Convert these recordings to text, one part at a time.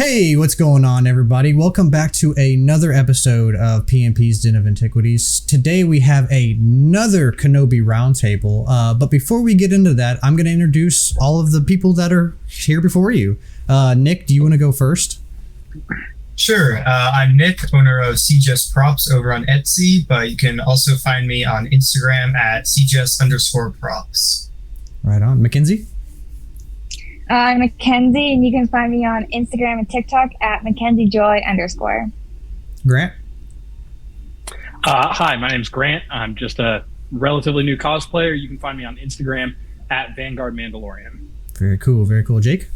Hey, what's going on, everybody? Welcome back to another episode of PMP's Den of Antiquities. Today we have another Kenobi Roundtable, but before we get into that, I'm going to introduce all of the people that are here before you. Nick, do you want to go first? Sure. I'm Nick, owner of CGSProps over on Etsy, but you can also find me on Instagram at CGS_props. Right on. Mackenzie? I'm Mackenzie, and you can find me on Instagram and TikTok at MackenzieJoy_. Grant? Hi, my name's Grant. I'm just a relatively new cosplayer. You can find me on Instagram at Vanguard Mandalorian. Very cool, very cool. Jake?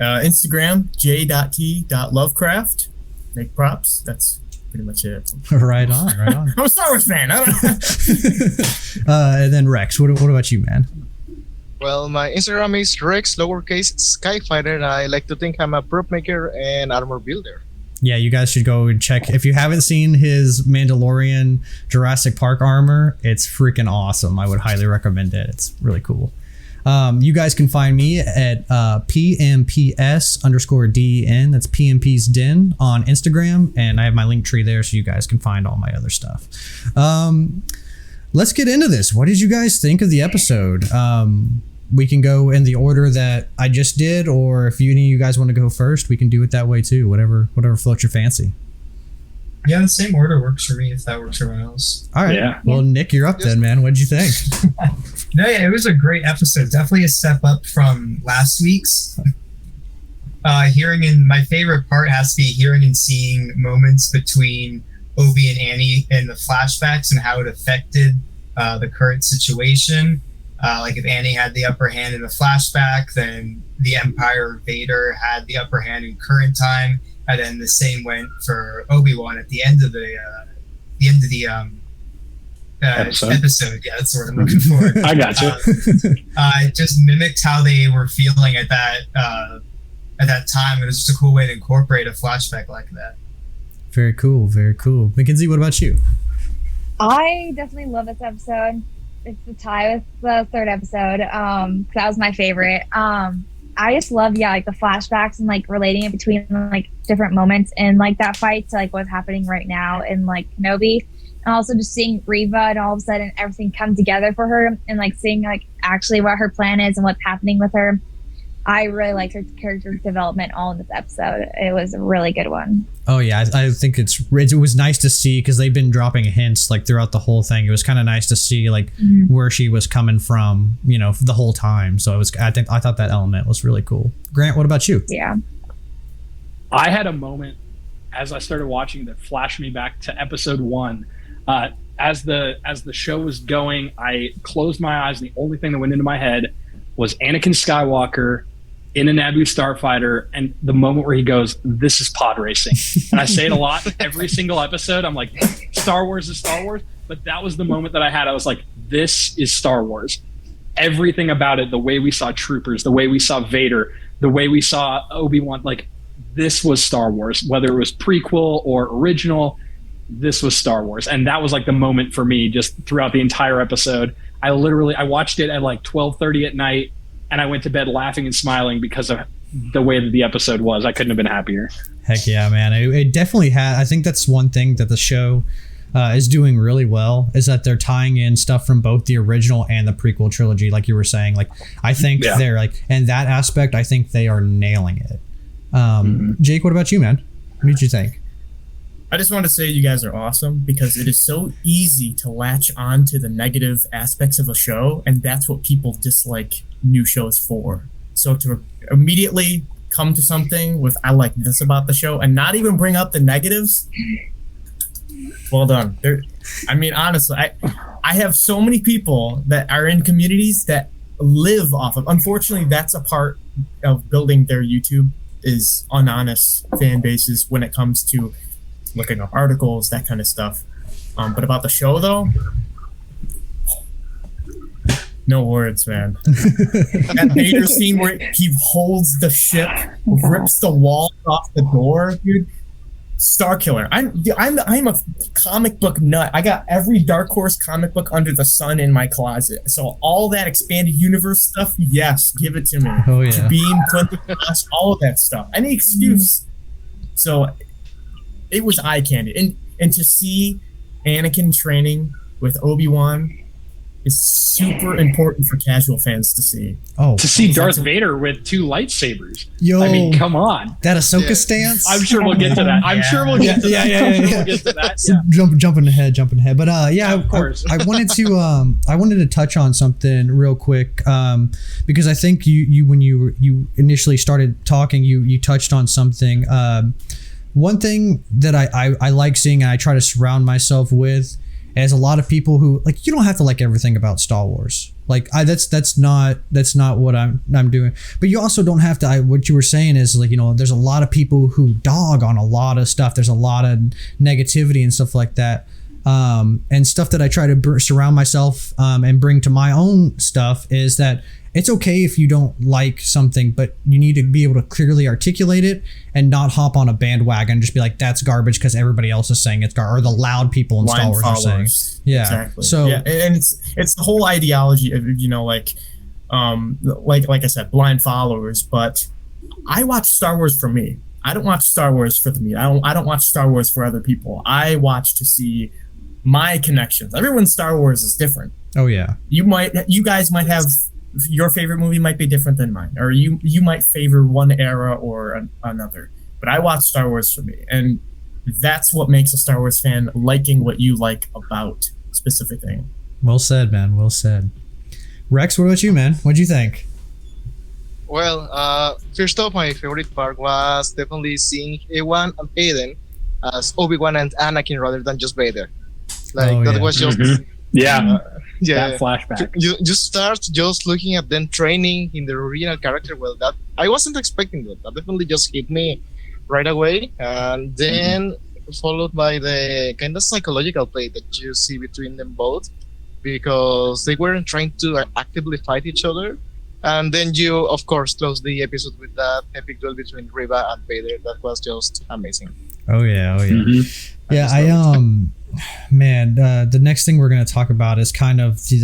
Instagram, j.t.lovecraft. Make props. That's pretty much it. Right on, right on. I'm a Star Wars fan. I don't know. And then Rex, what about you, man? Well, my Instagram is Rex, lowercase Skyfighter, and I like to think I'm a prop maker and armor builder. Yeah, you guys should go and check. If you haven't seen his Mandalorian Jurassic Park armor, it's freaking awesome. I would highly recommend it. It's really cool. You guys can find me at PMPS_DEN. That's PMP's Den on Instagram, and I have my link tree there so you guys can find all my other stuff. Let's get into this. What did you guys think of the episode? We can go in the order that I just did, or if any of you guys want to go first, we can do it that way too. Whatever floats your fancy. Yeah, the same order works for me if that works for everyone else. All right. Yeah. Well, Nick, you're up then, man. What'd you think? No, yeah, it was a great episode. Definitely a step up from last week's. My favorite part has to be hearing and seeing moments between Obi and Annie in the flashbacks and how it affected the current situation. Like if Annie had the upper hand in the flashback, then the Empire Vader had the upper hand in current time, and then the same went for Obi-Wan at the end of the episode. Yeah, that's what I'm looking for. I gotcha. It just mimicked how they were feeling at that time. It was just a cool way to incorporate a flashback like that. Very cool, very cool. Mackenzie, what about you? I definitely love this episode. It's the tie with the third episode. That was my favorite. I just love, like the flashbacks and like relating it between like different moments in like that fight to like what's happening right now in like Kenobi. And also just seeing Reva and all of a sudden everything come together for her and like seeing like actually what her plan is and what's happening with her. I really liked her character development all in this episode. It was a really good one. Oh yeah, I think it was nice to see because they've been dropping hints like throughout the whole thing. It was kind of nice to see like where she was coming from, the whole time. So I thought that element was really cool. Grant, what about you? Yeah, I had a moment as I started watching that flashed me back to episode 1. As the show was going, I closed my eyes and the only thing that went into my head was Anakin Skywalker in a Naboo starfighter, and the moment where he goes, "This is pod racing." And I say it a lot every single episode. I'm like, Star Wars is Star Wars. But that was the moment that I had. I was like, this is Star Wars. Everything about it, the way we saw troopers, the way we saw Vader, the way we saw Obi-Wan, like this was Star Wars. Whether it was prequel or original, this was Star Wars. And that was like the moment for me just throughout the entire episode. I watched it at like 12:30 at night, and I went to bed laughing and smiling because of the way that the episode was. I couldn't have been happier. Heck yeah, man. It definitely had. I think that's one thing that the show is doing really well is that they're tying in stuff from both the original and the prequel trilogy, like you were saying. Like I think they're like, in that aspect, I think they are nailing it. Jake, what about you, man? What did you think? I just want to say you guys are awesome because it is so easy to latch on to the negative aspects of a show, and that's what people dislike new shows for. So to immediately come to something with I like this about the show and not even bring up the negatives, well done. Honestly, I have so many people that are in communities that live off of, unfortunately, that's a part of building their YouTube is unhonest fan bases when it comes to looking up articles, that kind of stuff. But about the show, though, no words, man. That Vader scene where he holds the ship, rips the wall off the door, dude. Starkiller. I'm a comic book nut. I got every Dark Horse comic book under the sun in my closet. So all that expanded universe stuff, yes, give it to me. Oh yeah. Beam, Quintus, all of that stuff. Any excuse. So it was eye candy, and to see Anakin training with Obi-Wan is super important for casual fans to see. Oh, to see Darth Vader with 2 lightsabers. Yo, I mean, come on. That Ahsoka stance. I'm sure we'll get to that. I'm sure we'll get to that. We'll get to that. So jumping ahead. But yeah, of course. I wanted to touch on something real quick because I think you when you initially started talking, you touched on something. One thing that I like seeing and I try to surround myself with as a lot of people who like, you don't have to like everything about Star Wars. Like that's not what I'm doing. But you also don't have to. What you were saying is like, there's a lot of people who dog on a lot of stuff. There's a lot of negativity and stuff like that. And stuff that I try to surround myself and bring to my own stuff is that it's okay if you don't like something, but you need to be able to clearly articulate it and not hop on a bandwagon and just be like, that's garbage because everybody else is saying it's garbage, or the loud people in Star Wars are saying. Yeah. Exactly. So yeah. And it's the whole ideology of, like I said, blind followers, but I watch Star Wars for me. I don't watch Star Wars for me. I don't watch Star Wars for other people. I watch to see my connections. Everyone's Star Wars is different. Oh yeah. You guys might have, your favorite movie might be different than mine, or you might favor one era or another. But I watch Star Wars for me, and that's what makes a Star Wars fan liking what you like about a specific thing. Well said, man. Well said. Rex, what about you, man? What'd you think? Well, first off, my favorite part was definitely seeing Ewan and Hayden as Obi-Wan and Anakin rather than just Vader. That was just that flashback. You start just looking at them training in the original character. Well, that I wasn't expecting that. That definitely just hit me right away, and then followed by the kind of psychological play that you see between them both, because they weren't trying to actively fight each other. And then you, of course, close the episode with that epic duel between Reva and Vader. That was just amazing. Oh yeah. Yeah, man, the next thing we're going to talk about is kind of the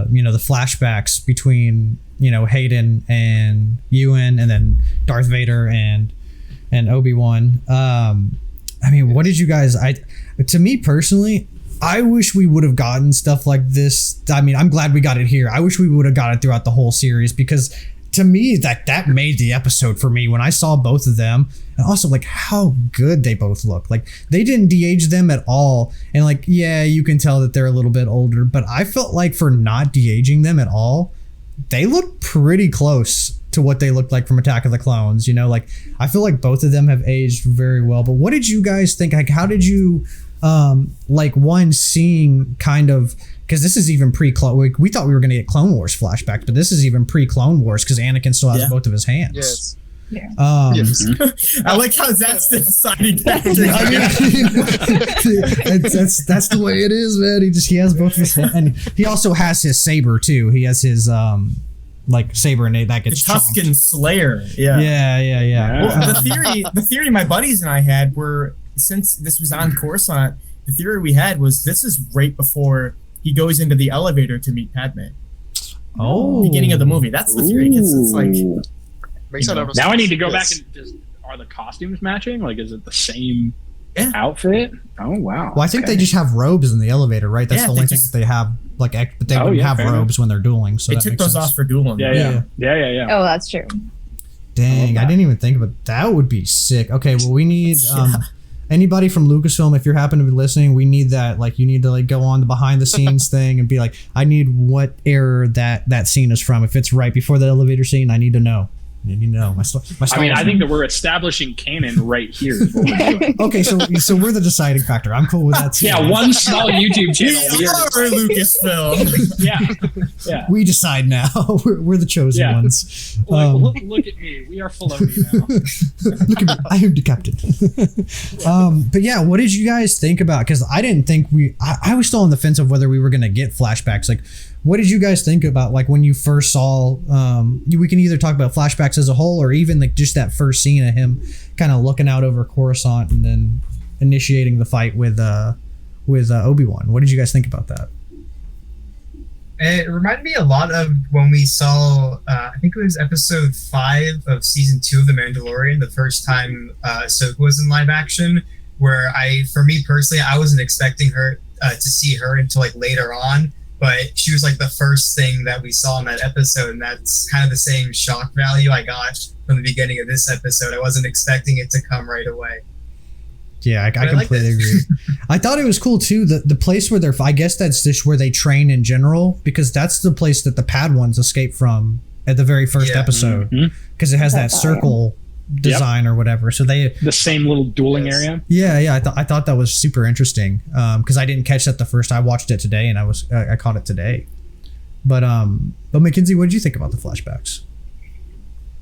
the flashbacks between Hayden and Ewan, and then Darth Vader and Obi-Wan. I mean, what did you guys? To me personally, I wish we would have gotten stuff like this. I mean, I'm glad we got it here. I wish we would have got it throughout the whole series, because to me that made the episode for me when I saw both of them. And also, like, how good they both look. Like, they didn't de-age them at all. And, like, yeah, you can tell that they're a little bit older. But I felt like for not de-aging them at all, they look pretty close to what they looked like from Attack of the Clones. Like, I feel like both of them have aged very well. But what did you guys think? Like, how did you, seeing kind of... Because this is even pre-Clone... We thought we were going to get Clone Wars flashbacks, but this is even pre-Clone Wars because Anakin still has both of his hands. Yes. Yeah. Yes. I like how that's the deciding factor. I mean, that's the way it is, man. He has both of his hands, and he also has his saber too. He has his saber, and that gets the Tusken chomped. Slayer. Yeah. Well, the theory my buddies and I had were, since this was on Coruscant, the theory we had was this is right before he goes into the elevator to meet Padme. Oh, beginning of the movie. That's the theory, because it's like. Now I need to go back and are the costumes matching? Like, is it the same outfit? Oh wow! Well, I think they just have robes in the elevator, right? That's the only thing that they have. But they wouldn't have robes when they're dueling. So they took those off for dueling. Yeah. Oh, that's true. Dang, I didn't even think of it. That would be sick. Okay, well, we need anybody from Lucasfilm, if you're happen to be listening, we need that. Like, you need to go on the behind the scenes thing and be like, I need what era that scene is from. If it's right before the elevator scene, I need to know. I think that we're establishing canon right here. Is what we're doing. Okay, so we're the deciding factor. I'm cool with that too. Yeah, one small YouTube channel. We are Lucasfilm. Yeah. We decide now. We're the chosen ones. Look at me. We are Filoni now. Look at me. I am the captain. But yeah, what did you guys think about? Because I didn't think I was still on the fence of whether we were going to get flashbacks. Like, what did you guys think about, like, when you first saw, we can either talk about flashbacks as a whole, or even like just that first scene of him kind of looking out over Coruscant and then initiating the fight with Obi-Wan. What did you guys think about that? It reminded me a lot of when we saw, I think it was episode 5 of season 2 of The Mandalorian, the first time Ahsoka was in live action, where for me personally, I wasn't expecting her to see her until like later on, but she was like the first thing that we saw in that episode, and that's kind of the same shock value I got from the beginning of this episode. I wasn't expecting it to come right away. Yeah, I completely agree. I thought it was cool too. The place where I guess that's just where they train in general, because that's the place that the Padawans escape from at the very first episode, because it has that circle design or whatever. So the same little dueling area. Yeah. I thought that was super interesting, because I didn't catch that the first. I watched it today, and I caught it today. But Mackenzie, what did you think about the flashbacks?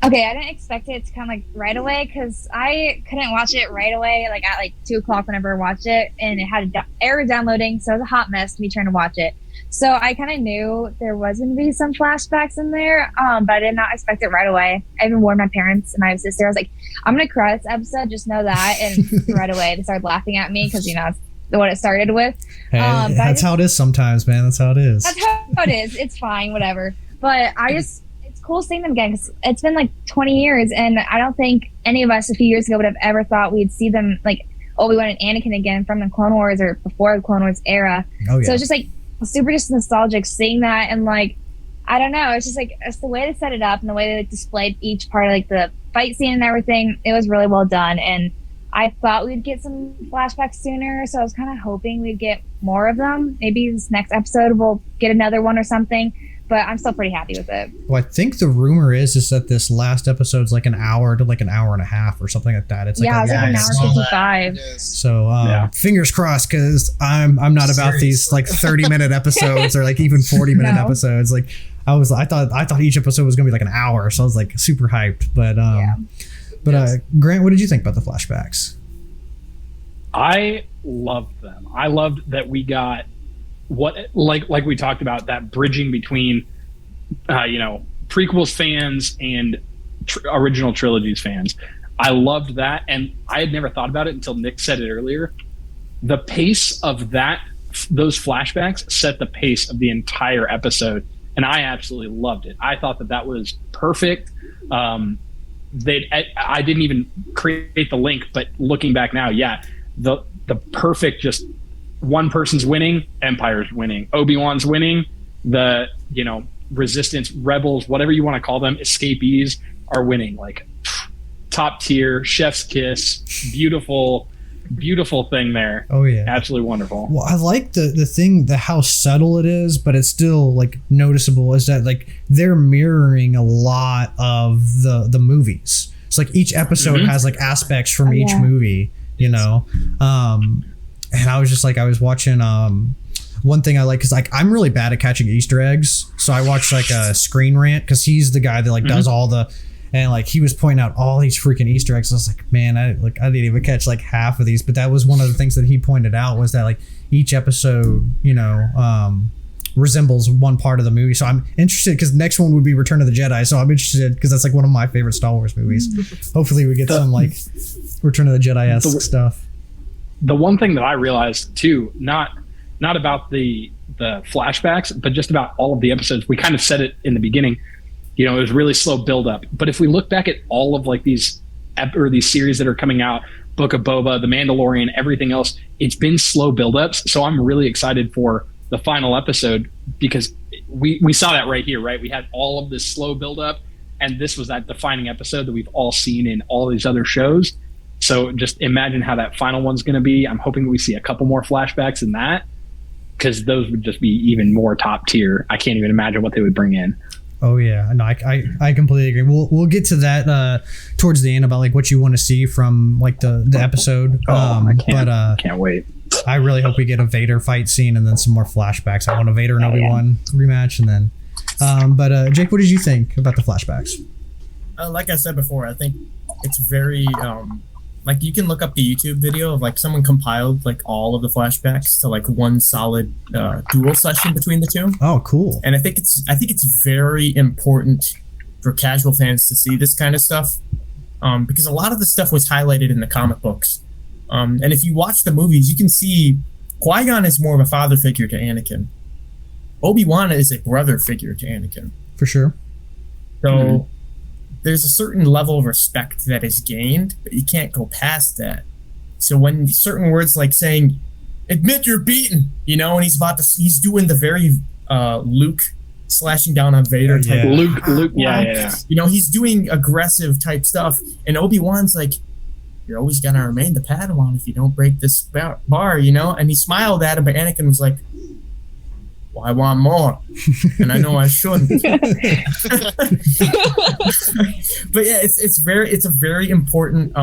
Okay, I didn't expect it to come like right away, because I couldn't watch it right away, like at like 2:00 whenever I watched it, and it had error downloading, so it was a hot mess to me trying to watch it. So I kind of knew there was going to be some flashbacks in there, but I did not expect it right away. I even warned my parents and my sister. I was like, I'm going to cry this episode, just know that. And right away they started laughing at me, because it's what it started with. Hey, that's how it is sometimes, man. That's how it is. That's how it is. It's fine, whatever. But it's cool seeing them again, because it's been like 20 years, and I don't think any of us a few years ago would have ever thought we'd see them, like Obi-Wan and Anakin again from the Clone Wars or before the Clone Wars era. So it's just like super just nostalgic seeing that, and like I don't know, it's just like it's the way they set it up and the way they like displayed each part of like the fight scene and everything. It was really well done, and I thought we'd get some flashbacks sooner, so I was kind of hoping we'd get more of them. Maybe this next episode we'll get another one or something. But I'm still pretty happy with it. Well, I think the rumor is that this last episode's like an hour to like an hour and a half or something like that. It's like it's like an hour 55. So fingers crossed, because I'm not about these like 30-minute episodes or like even 40-minute episodes. Like I thought each episode was gonna be like an hour, so I was like super hyped. But Grant, what did you think about the flashbacks? I loved them. I loved that we got like we talked about, that bridging between prequels fans and original trilogies fans. I loved that, and I had never thought about it until Nick said it earlier. The pace of those flashbacks set the pace of the entire episode, and I absolutely loved it. I thought that was perfect. I didn't even create the link, but looking back now, the perfect, just one person's winning, Empire's winning, Obi-Wan's winning, the Resistance, Rebels, whatever you want to call them, escapees are winning. Like top tier, chef's kiss, beautiful thing there. Oh yeah, absolutely wonderful. Well, I like how subtle it is, but it's still like noticeable. Is that like they're mirroring a lot of the movies. It's like each episode has like aspects from each movie, And I was just like, I was watching one thing I like, because like I'm really bad at catching Easter eggs, so I watched like a Screen Rant, because he's the guy that like does all the, and like he was pointing out all these freaking Easter eggs. I was like, man, I didn't even catch like half of these, but that was one of the things that he pointed out, was that like each episode resembles one part of the movie. So I'm interested, because the next one would be Return of the Jedi, so I'm interested, because that's like one of my favorite Star Wars movies. Hopefully we get some like Return of the Jedi-esque stuff. The one thing that I realized too, not about the flashbacks, but just about all of the episodes, we kind of said it in the beginning, it was really slow build up. But if we look back at all of like these series that are coming out, Book of Boba, The Mandalorian, everything else, it's been slow buildups. So I'm really excited for the final episode, because we saw that right here, right? We had all of this slow buildup, and this was that defining episode that we've all seen in all these other shows. So just imagine how that final one's going to be. I'm hoping we see a couple more flashbacks in that, because those would just be even more top tier. I can't even imagine what they would bring in. Oh yeah, no, I completely agree. We'll get to that towards the end about like what you want to see from like the episode. I can't wait. I really hope we get a Vader fight scene and then some more flashbacks. I want a Vader and Obi-Wan rematch, and then. But Jake, what did you think about the flashbacks? Like I said before, I think it's very like you can look up the YouTube video of like someone compiled like all of the flashbacks to like one solid duel session between the two. Oh, cool. And I think it's very important for casual fans to see this kind of stuff, because a lot of the stuff was highlighted in the comic books. And if you watch the movies, you can see Qui-Gon is more of a father figure to Anakin. Obi-Wan is a brother figure to Anakin. For sure. So there's a certain level of respect that is gained, but you can't go past that. So when certain words like saying, admit you're beaten, you know, and he's doing the very Luke slashing down on Vader type. Luke, yeah. You know, he's doing aggressive type stuff, and Obi-Wan's like, you're always gonna remain the Padawan if you don't break this bar, you know. And he smiled at him, but Anakin was like, well, I want more, and I know I shouldn't. But yeah, it's a very important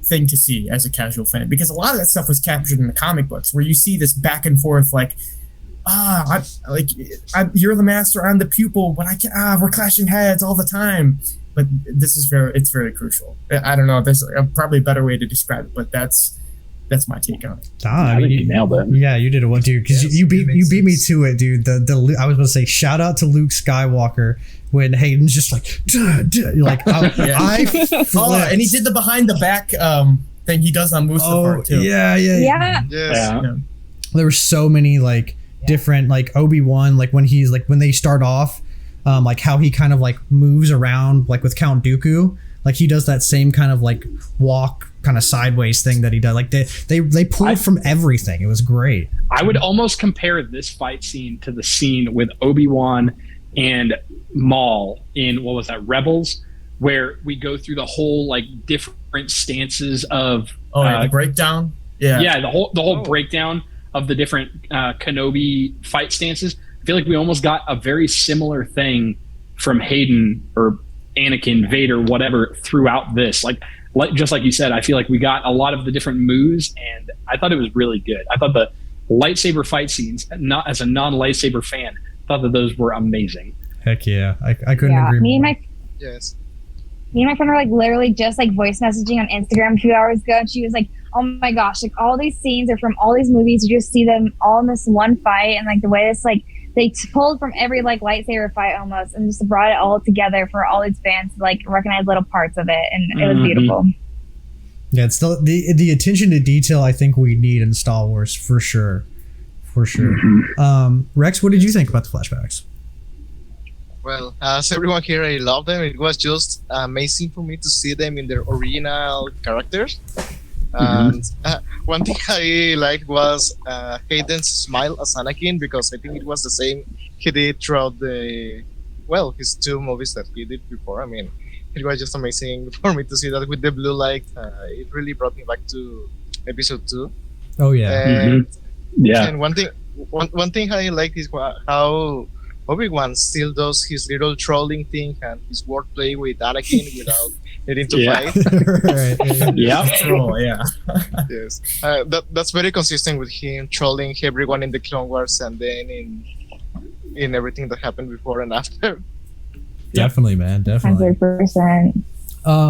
thing to see as a casual fan, because a lot of that stuff was captured in the comic books, where you see this back and forth, like, you're the master, I'm the pupil, but we're clashing heads all the time. But this is very crucial. I don't know. There's probably a better way to describe it, but that's my take on it. I mean, you nailed it. Yeah, you did it well, dude. Because you beat me to it, dude. I was going to say, shout out to Luke Skywalker when Hayden's just like, like I flipped. And he did the behind the back thing he does on Mustafar too. Yeah. There were so many like different like Obi-Wan, like when they start off. Like how he kind of like moves around like with Count Dooku, like he does that same kind of like walk kind of sideways thing that he does. Like they pulled from everything. It was great. I would almost compare this fight scene to the scene with Obi-Wan and Maul in, what was that, Rebels, where we go through the whole like different stances of the breakdown. The whole breakdown of the different Kenobi fight stances. I feel like we almost got a very similar thing from Hayden or Anakin, Vader, whatever, throughout this. Like just like you said, I feel like we got a lot of the different moves, and I thought it was really good. I thought the lightsaber fight scenes, not as a non-lightsaber fan, thought that those were amazing. Heck yeah, I couldn't agree more. Yes. Me and my friend were like literally just like voice messaging on Instagram a few hours ago, and she was like, oh my gosh, like all these scenes are from all these movies. You just see them all in this one fight, and like the way this like they pulled from every like lightsaber fight almost, and just brought it all together for all these fans to like recognize little parts of it, and it was beautiful. Yeah, it's the attention to detail I think we need in Star Wars for sure. Rex, what did you think about the flashbacks? Well, as everyone here, I love them. It was just amazing for me to see them in their original characters. And one thing I liked was Hayden's smile as Anakin, because I think it was the same he did throughout his two movies that he did before. I mean, it was just amazing for me to see that with the blue light. It really brought me back to episode 2. Oh yeah, and, yeah. And one thing I liked is how Obi-Wan still does his little trolling thing and his wordplay with Anakin without needing to fight. Right. Yeah. Yes. That's very consistent with him trolling everyone in the Clone Wars and then in everything that happened before and after. Definitely, man. Definitely. 100%.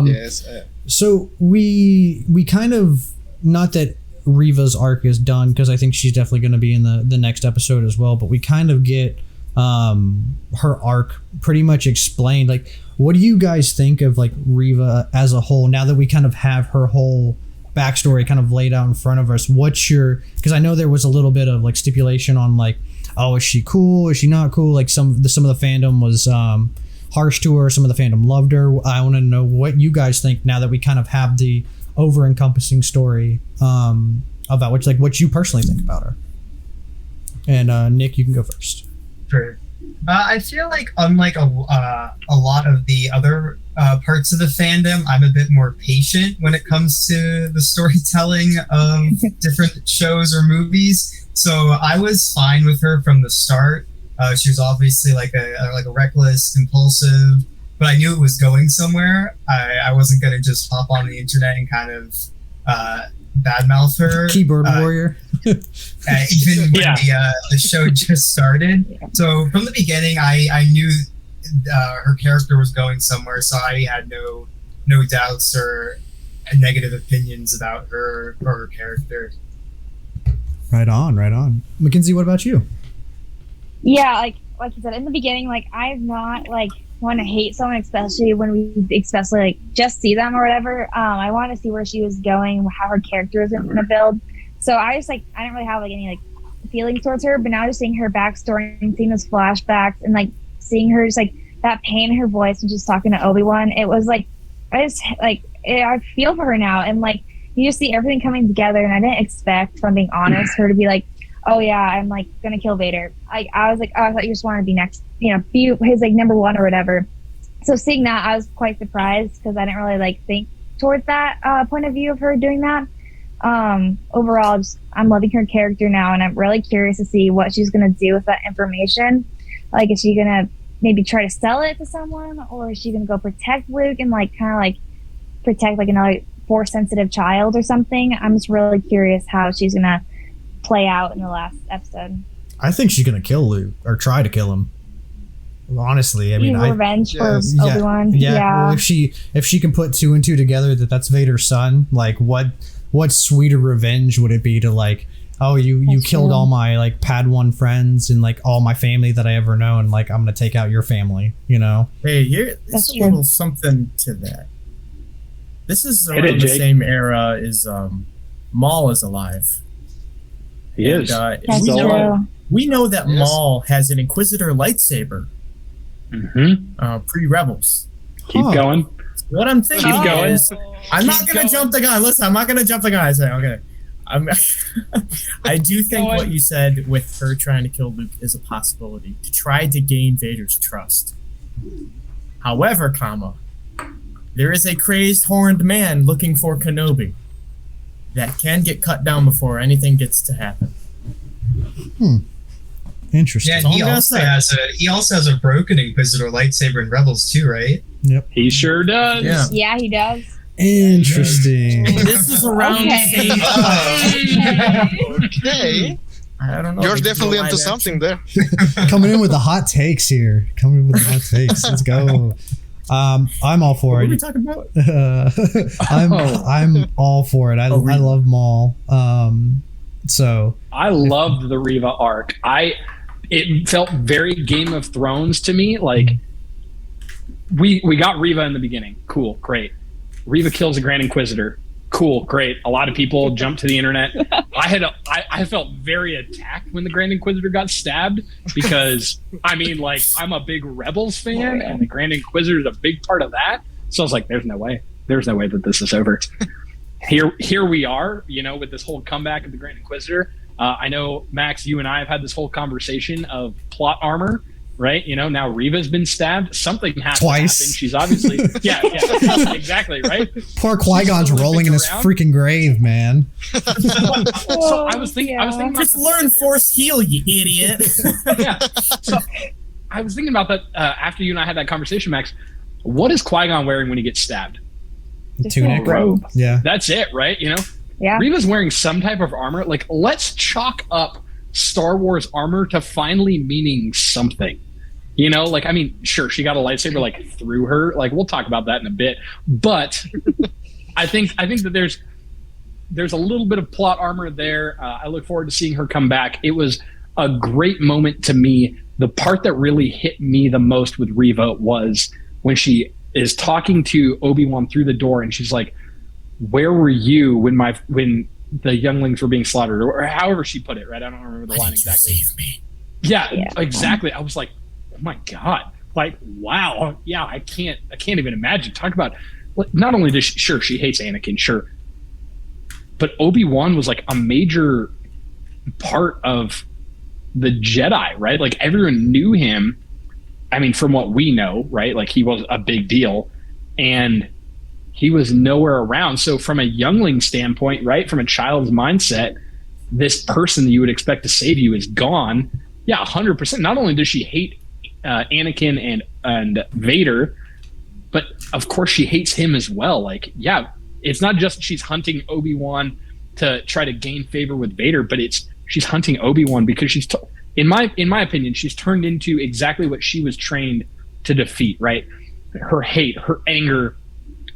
Yes. So we kind of, not that Reva's arc is done, because I think she's definitely going to be in the next episode as well, but we kind of get her arc pretty much explained. Like, what do you guys think of like Reva as a whole now that we kind of have her whole backstory kind of laid out in front of us? Because I know there was a little bit of like stipulation on like, oh, is she cool, is she not cool? Like some of the fandom was harsh to her, some of the fandom loved her. I want to know what you guys think now that we kind of have the over encompassing story about what you personally think about her. And Nick, you can go first. Sure. I feel like unlike a lot of the other parts of the fandom, I'm a bit more patient when it comes to the storytelling of different shows or movies. So I was fine with her from the start. She was obviously like a reckless, impulsive, but I knew it was going somewhere. I wasn't gonna just hop on the internet and kind of badmouth her. Keyboard warrior. Even when the show just started. So from the beginning, I knew her character was going somewhere, so I had no doubts or negative opinions about her or her character. Right on. Mackenzie, what about you? Yeah, like you said in the beginning, like I've not like want to hate someone, especially when we like just see them or whatever. I want to see where she was going, how her character is going to build. So I didn't really have like any like feelings towards her, but now just seeing her backstory and seeing those flashbacks and like seeing her just like that pain in her voice when she's talking to Obi-Wan, it was like I feel for her now, and like you just see everything coming together. And I didn't expect, from being honest, her to be like, oh yeah, I'm like gonna kill Vader. I was like, oh, I thought you just wanted to be next, be his like number one or whatever. So seeing that, I was quite surprised because I didn't really like think towards that point of view of her doing that. Overall, I'm loving her character now, and I'm really curious to see what she's gonna do with that information. Like, is she gonna maybe try to sell it to someone, or is she gonna go protect Luke and like kind of like protect like another Force sensitive child or something? I'm just really curious how she's gonna play out in the last episode. I think she's gonna kill Luke or try to kill him. Honestly, I mean, revenge for Obi-Wan. Yeah. Well, if she can put two and two together that's Vader's son, like what sweeter revenge would it be to like, oh, you killed all my like Padawan friends and like all my family that I ever know, and like I'm gonna take out your family, Hey, there's a little something to that. This is around the same era as Maul is alive. He is. We know that Maul has an Inquisitor lightsaber. Pre-Rebels. Keep going. What I'm thinking is, I'm not gonna jump the gun. Listen, I'm not gonna jump the gun. I say, okay. I do think what you said with her trying to kill Luke is a possibility to try to gain Vader's trust. However, there is a crazed horned man looking for Kenobi that can get cut down before anything gets to happen. Interesting. Yeah, and he also has a broken Inquisitor lightsaber in Rebels too, right? Yep. He sure does. Yeah, he does. Interesting. This is around the same time. Okay. I don't know. You're definitely onto something there. Coming in with the hot takes here. Let's go. I'm all for it. What are we talking about? I'm all for it. I love Maul. So I loved the Reva arc. It felt very Game of Thrones to me. Like we got Reva in the beginning. Cool, great. Reva kills the Grand Inquisitor. Cool, great. A lot of people jumped to the internet. I felt very attacked when the Grand Inquisitor got stabbed because I mean, like, I'm a big Rebels fan, and the Grand Inquisitor is a big part of that. So I was like, there's no way that this is over. Here we are, with this whole comeback of the Grand Inquisitor. I know, Max, you and I have had this whole conversation of plot armor. Right, now Reva's been stabbed. Something has twice. To happen. She's obviously, yeah, exactly, right. Poor Qui-Gon's rolling in his freaking grave, man. So I was thinking. Just learn Force heal, you idiot. Yeah. So I was thinking about that after you and I had that conversation, Max. What is Qui-Gon wearing when he gets stabbed? Tunic. Robe. Yeah. That's it, right? Yeah. Reva's wearing some type of armor. Like, let's chalk up Star Wars armor to finally meaning something. Like, I mean, sure, she got a lightsaber like through her. Like, we'll talk about that in a bit. But I think that there's a little bit of plot armor there. I look forward to seeing her come back. It was a great moment to me. The part that really hit me the most with Reva was when she is talking to Obi-Wan through the door, and she's like, "Where were you when the younglings were being slaughtered?" Or however she put it. Right? I don't remember the line exactly. Save me. Yeah, exactly. I was like, oh my God, like, wow. Yeah, I can't even imagine. Talk about, not only does she hates Anakin, sure, but Obi-Wan was like a major part of the Jedi, right? Like, everyone knew him. I mean, from what we know, right? Like, he was a big deal, and he was nowhere around. So from a youngling standpoint, right, from a child's mindset, this person that you would expect to save you is gone. Yeah, 100%. Not only does she hate Anakin and Vader, but of course she hates him as well. Like, yeah, it's not just she's hunting Obi-Wan to try to gain favor with Vader, but she's hunting Obi-Wan because she's in my opinion, she's turned into exactly what she was trained to defeat, right? Her hate, her anger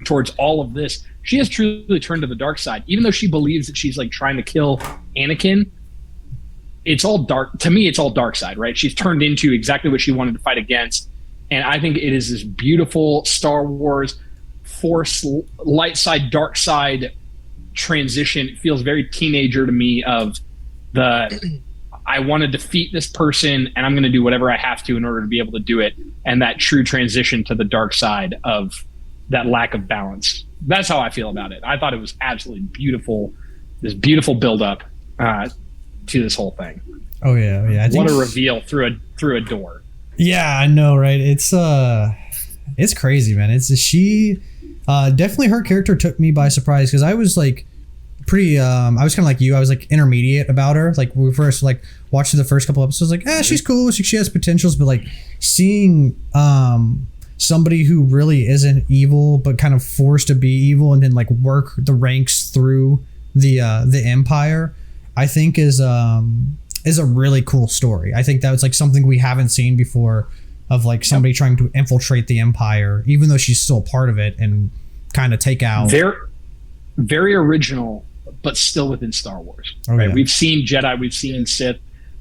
towards all of this. She has truly turned to the dark side. Even though she believes that she's like trying to kill Anakin, it's all dark. To me, it's all dark side, right? She's turned into exactly what she wanted to fight against. And I think it is this beautiful Star Wars Force light side, dark side transition. It feels very teenager to me of I want to defeat this person and I'm going to do whatever I have to in order to be able to do it. And that true transition to the dark side of that lack of balance. That's how I feel about it. I thought it was absolutely beautiful. This beautiful build up to this whole thing. Oh yeah. What a reveal through a door. Yeah, I know, right? It's crazy, man. She definitely, her character took me by surprise because I was like pretty I was kind of like you. I was like intermediate about her. Like when we first like watched the first couple episodes, like she's cool, she has potentials, but like seeing somebody who really isn't evil but kind of forced to be evil and then like work the ranks through the Empire, I think is a really cool story. I think that was like something we haven't seen before, of like somebody trying to infiltrate the Empire, even though she's still part of it, and kind of take out. Very original, but still within Star Wars. Right? Yeah. We've seen Jedi, we've seen Sith.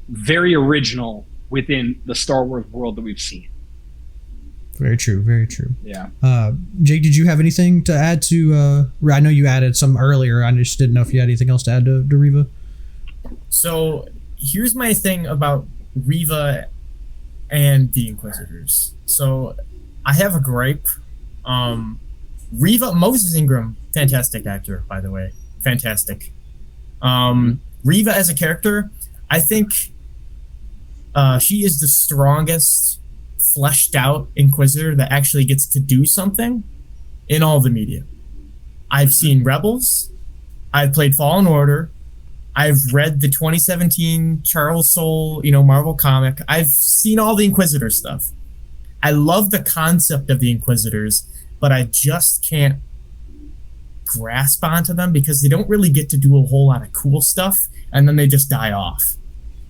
Very original within the Star Wars world that we've seen. Very true. Very true. Yeah. Jake, did you have anything to add to? I know you added some earlier. I just didn't know if you had anything else to add to Reva. So here's my thing about Reva and the Inquisitors. So I have a gripe. Reva, Moses Ingram, fantastic actor, by the way. Fantastic. Reva as a character, I think she is the strongest fleshed out Inquisitor that actually gets to do something in all the media. I've seen Rebels. I've played Fallen Order. I've read the 2017 Charles Soule, Marvel comic. I've seen all the Inquisitor stuff. I love the concept of the Inquisitors, but I just can't grasp onto them because they don't really get to do a whole lot of cool stuff, and then they just die off.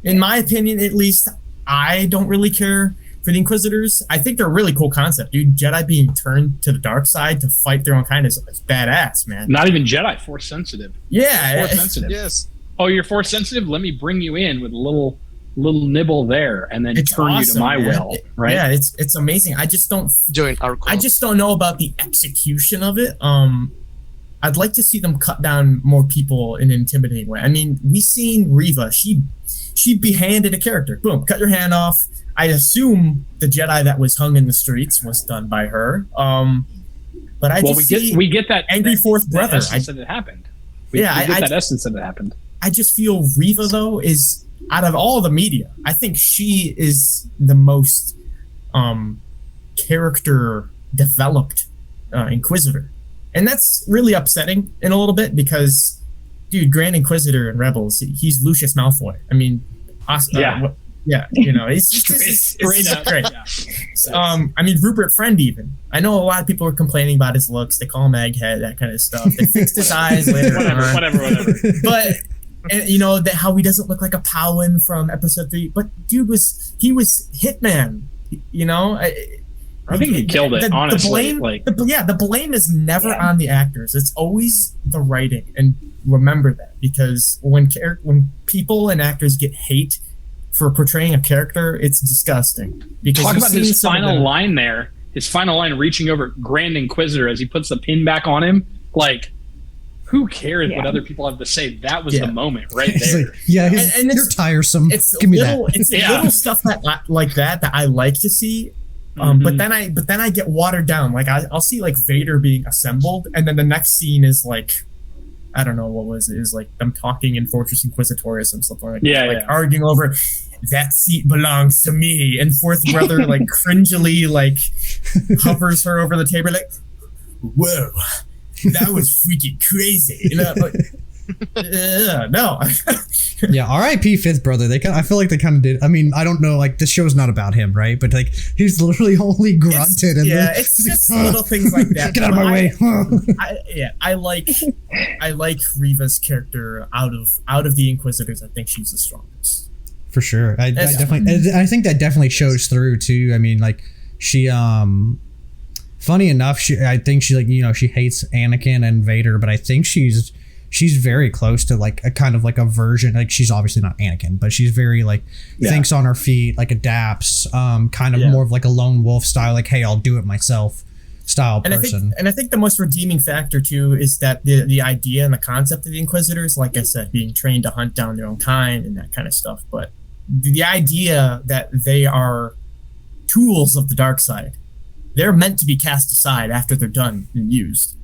In my opinion, at least, I don't really care for the Inquisitors. I think they're a really cool concept, dude. Jedi being turned to the dark side to fight their own kind is badass, man. Not even Jedi, Force sensitive. Yeah. Force sensitive. Yes. Oh, you're Force sensitive? Let me bring you in with a little nibble there and then turn you to my will, right? Yeah, it's amazing. I just don't join our club. I just don't know about the execution of it. I'd like to see them cut down more people in an intimidating way. I mean, we seen Reva. She behanded a character. Boom, cut your hand off. I assume the Jedi that was hung in the streets was done by her. But we get that angry fourth brother. Essence that it happened. We get that essence that it happened. I just feel Reva though is, out of all the media, I think she is the most character developed Inquisitor. And that's really upsetting in a little bit because, dude, Grand Inquisitor in Rebels, he's Lucius Malfoy. I mean, it's great. Yeah. I mean, Rupert Friend even. I know a lot of people were complaining about his looks. They call him Egghead, that kind of stuff. They fixed his eyes later on. Whatever. But how he doesn't look like a Powin from Episode 3. But dude he was Hitman. I think he killed it. Honestly, the blame is never on the actors. It's always the writing, and remember that, because when people and actors get hate for portraying a character, it's disgusting. Because talk about his final line there. His final line, reaching over Grand Inquisitor as he puts the pin back on him. Like, who cares what other people have to say? That was the moment right there. Like, and you're tiresome. It's Give me that. It's little stuff like that I like to see. But then I get watered down. Like I'll see like Vader being assembled, and then the next scene is like, I don't know what was it. Is like them talking in Fortress Inquisitorius and stuff like that. Like arguing over that seat belongs to me, and fourth brother like cringily like hovers her over the table like, whoa, that was freaking crazy. No. R.I.P. fifth brother. I feel like they kind of did. I mean, I don't know. Like, this show's not about him, right? But like, he's literally only grunted. It's just little things like that. Get out of my way. I like Reva's character out of the Inquisitors. I think she's the strongest. For sure. I think that definitely shows through too. I mean, like, she funny enough, I think she like, she hates Anakin and Vader, but I think she's she's very close to like a kind of like a version. Like she's obviously not Anakin, but she's very like thinks on her feet, like adapts, kind of more of like a lone wolf style. Like, hey, I'll do it myself style person. I think the most redeeming factor too is that the idea and the concept of the Inquisitors, like I said, being trained to hunt down their own kind and that kind of stuff. But the idea that they are tools of the dark side, they're meant to be cast aside after they're done and used.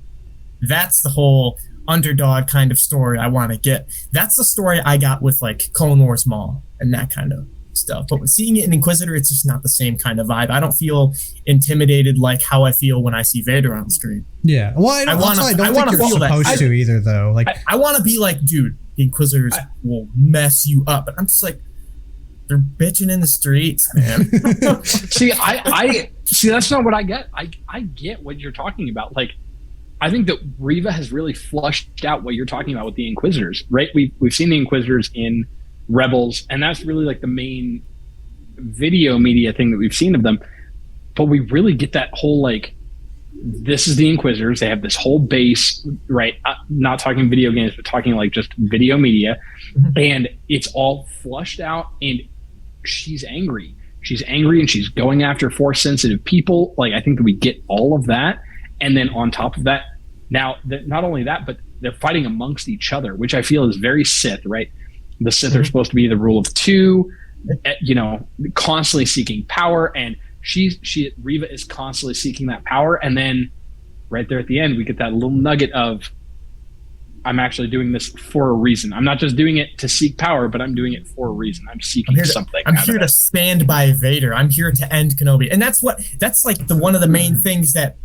That's the whole underdog kind of story I want to get. That's the story I got with like Clone Wars Maul and that kind of stuff. But with seeing it in Inquisitor, it's just not the same kind of vibe. I don't feel intimidated like how I feel when I see Vader on screen. Yeah, well, I don't think you're supposed to either, though. Like, I want to be like, dude, the Inquisitors will mess you up, but I'm just like, they're bitching in the streets, man. See, I see. That's not what I get. I get what you're talking about. Like, I think that Reva has really flushed out what you're talking about with the Inquisitors, right? We've seen the Inquisitors in Rebels, and that's really like the main video media thing that we've seen of them. But we really get that whole like, this is the Inquisitors. They have this whole base, right? Not talking video games, but talking like just video media, and it's all flushed out. And she's angry. She's angry, and she's going after Force-sensitive people. Like, I think that we get all of that, and then on top of that, now not only that, but they're fighting amongst each other, which I feel is very Sith, right? The Sith are supposed to be the rule of two, you know, constantly seeking power, and Reva is constantly seeking that power. And then right there at the end, we get that little nugget of, I'm actually doing this for a reason. I'm not just doing it to seek power, but I'm doing it for a reason. I'm seeking something. I'm here to stand by Vader. I'm here to end Kenobi. And that's like one of the main things that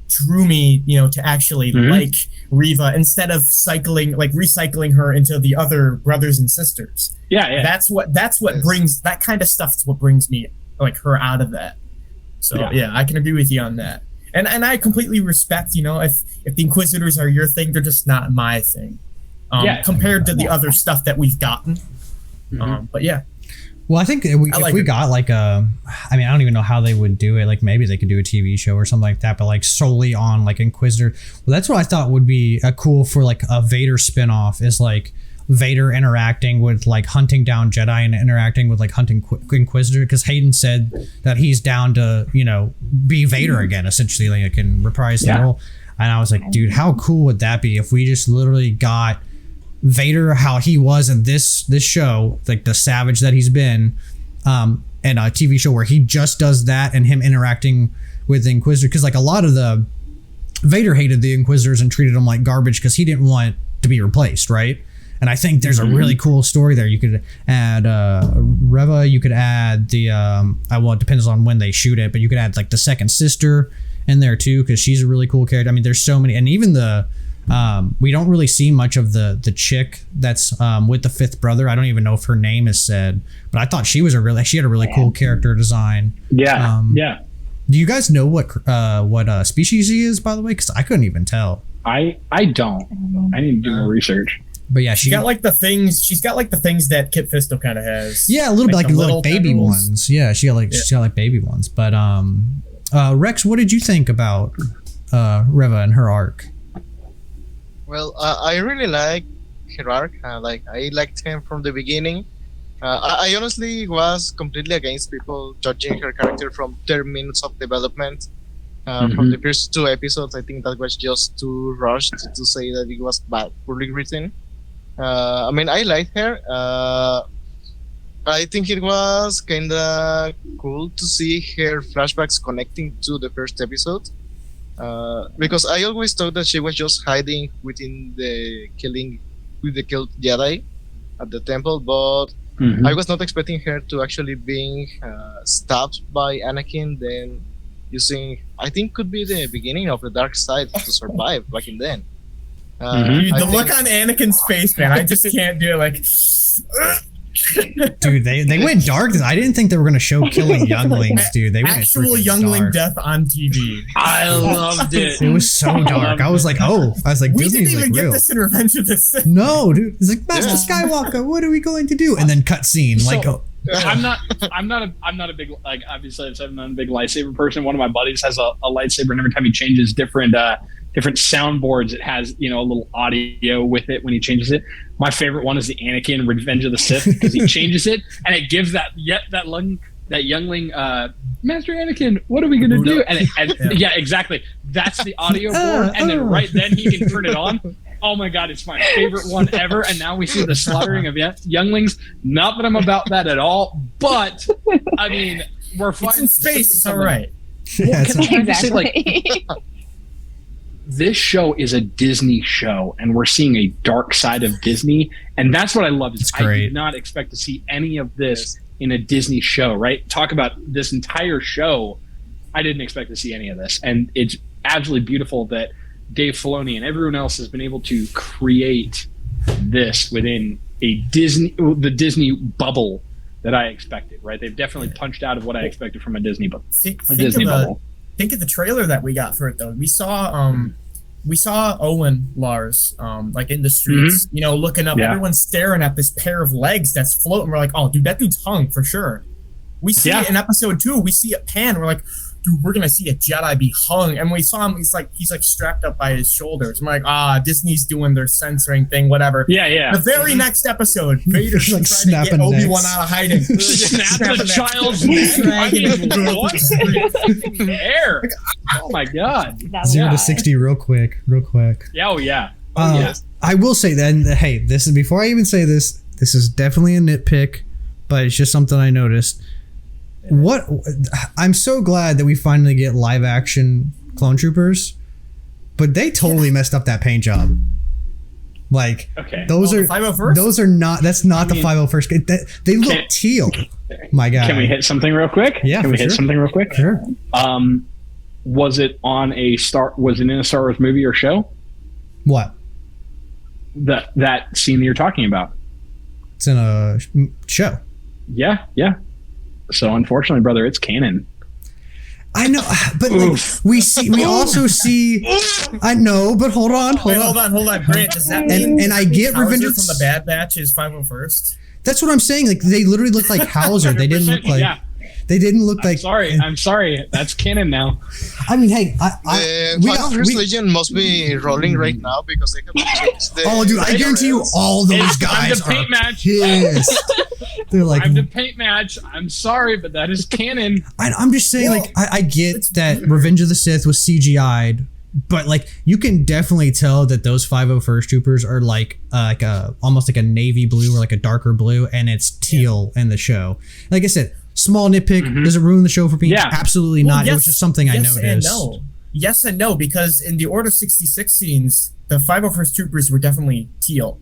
drew me, you know, to actually like Reva instead of recycling her into the other brothers and sisters. Yeah. That's what brings that kind of stuff. Is what brings me like her out of that. So yeah, I can agree with you on that. And I completely respect, you know, if the Inquisitors are your thing, they're just not my thing. Compared to the other stuff that we've gotten. But yeah. Well, I think if we got like I mean, I don't even know how they would do it. Like maybe they could do a TV show or something like that, but like solely on like Inquisitor. Well, that's what I thought would be cool for like a Vader spinoff, is like Vader interacting with like hunting down Jedi and interacting with like hunting Inquisitor, because Hayden said that he's down to, you know, be Vader again, essentially, like and reprise the role. And I was like, dude, how cool would that be if we just literally got Vader how he was in this show, like the savage that he's been, and a TV show where he just does that and him interacting with the Inquisitor, because like a lot of the Vader hated the Inquisitors and treated them like garbage because he didn't want to be replaced, right? And I think there's a really cool story there. You could add Reva, you could add the well, it depends on when they shoot it, but you could add like the second sister in there too, because she's a really cool character. I mean, there's so many, and even the we don't really see much of the chick that's with the fifth brother. I don't even know if her name is said, but I thought she had a really cool character design. Yeah. Do you guys know what species she is, by the way? Because I couldn't even tell. I don't. I need to do more research. But yeah, she's got like the things that Kit Fisto kind of has. Yeah, a little bit like little baby ones. Yeah, she got like baby ones. But Rex, what did you think about Reva and her arc? Well, I really like her arc. I liked him from the beginning. I honestly was completely against people judging her character from 10 minutes of development. From the first 2 episodes, I think that was just too rushed to say that it was poorly written. I mean, I liked her. I think it was kind of cool to see her flashbacks connecting to the first episode. Because I always thought that she was just hiding within the killed Jedi at the temple, but I was not expecting her to actually being stabbed by Anakin, then using, I think could be the beginning of the dark side to survive back in then. The look on Anakin's face, man, I just can't do it. Like, dude, they went dark. I didn't think they were going to show killing younglings, dude. They went actual youngling dark. Death on TV. I loved it. It was so dark. I was like, we didn't even get real. this in Revenge of the Sith. No, dude. It's like, Master Skywalker, what are we going to do? And then cut scene. I'm not a big, like, obviously I'm not a big lightsaber person. One of my buddies has a lightsaber, and every time he changes different different soundboards. It has, a little audio with it when he changes it. My favorite one is the Anakin Revenge of the Sith, because he changes it and it gives that youngling, Master Anakin, what are we gonna do? And yeah, exactly. That's the audio board, and then right then he can turn it on. Oh my God, it's my favorite one ever. And now we see the slaughtering of younglings. Not that I'm about that at all, but I mean, we're fine. It's in space. It's all right. Yeah, Can I just say, this show is a Disney show, and we're seeing a dark side of Disney, and that's what I love. I did not expect to see any of this in a Disney show, right? Talk about this entire show. I didn't expect to see any of this, and it's absolutely beautiful that Dave Filoni and everyone else has been able to create this within the Disney bubble that I expected, right? They've definitely punched out of what I expected from a Disney bubble. Think of the trailer that we got for it, though. We saw Owen Lars like in the streets, looking up. Everyone's staring at this pair of legs that's floating. We're like, oh, dude, that dude's hung for sure. We see it in episode 2. We see it pan. We're like, dude, we're gonna see a Jedi be hung. And we saw him. He's like strapped up by his shoulders. I'm like, Disney's doing their censoring thing, whatever. Yeah. The very next episode, Vader's like trying to get Obi-Wan out of hiding. Snap the child's neck. Air. Oh my God. 0 to 60 real quick. Yeah. Oh yeah. I will say then, hey, this is before I even say this. This is definitely a nitpick, but it's just something I noticed. I'm so glad that we finally get live action Clone Troopers, but they totally messed up that paint job. Like, those are not. That's not the 501st. They look teal. My God. Can we hit something real quick? Yeah. Can we hit something real quick? Sure. Was it in a Star Wars movie or show? What? That scene that you're talking about. It's in a show. Yeah. So unfortunately, brother, it's canon. I know, but we also see. I know, but hold on. Grant, does that mean and I get Revenge from the Bad Batch is 501st? That's what I'm saying. Like, they literally look like Hauser. They didn't look like. Yeah. They didn't look like. I'm sorry. That's canon now. I mean, hey, Final First Legion must be rolling right now because they have. Dude, I guarantee you, all those guys are paint pissed. They're like, I'm the paint match. I'm sorry, but that is canon. I'm just saying, I get that Revenge of the Sith was CGI'd, but like, you can definitely tell that those 501st Troopers are like almost like a navy blue or like a darker blue, and it's teal in the show. Like I said. Small nitpick. Mm-hmm. Does it ruin the show for me? Yeah. Absolutely not. Yes, it was just something I noticed. Yes and no, because in the Order 66 scenes, the 501st Troopers were definitely teal.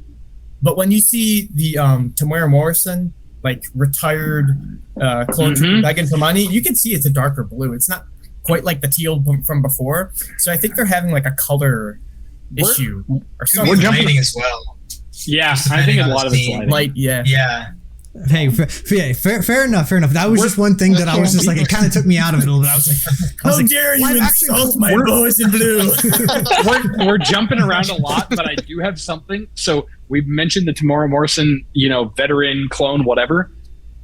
But when you see the Tamara Morrison, like retired clone trooper Megan Tamani, you can see it's a darker blue. It's not quite like the teal from before. So I think they're having like a color issue or something. We're jumping as well. Yeah, I think a lot of it's lighting. Yeah. Hey, fair enough. That was just one thing that I was just like, it kind of took me out of it a little bit. I was like, how dare you insult my boys in blue? we're jumping around a lot, but I do have something. So we've mentioned the Tamara Morrison, veteran clone, whatever.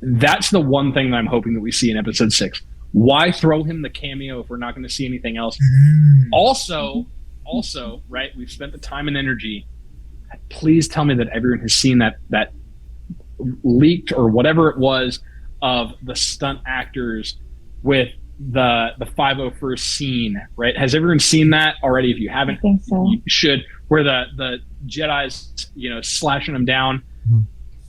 That's the one thing that I'm hoping that we see in episode 6. Why throw him the cameo if we're not going to see anything else? Also, right, we've spent the time and energy. Please tell me that everyone has seen that leaked or whatever it was of the stunt actors with the 501st scene, right? Has everyone seen that already? If you haven't, I think so. You should. Where the Jedi's, slashing them down.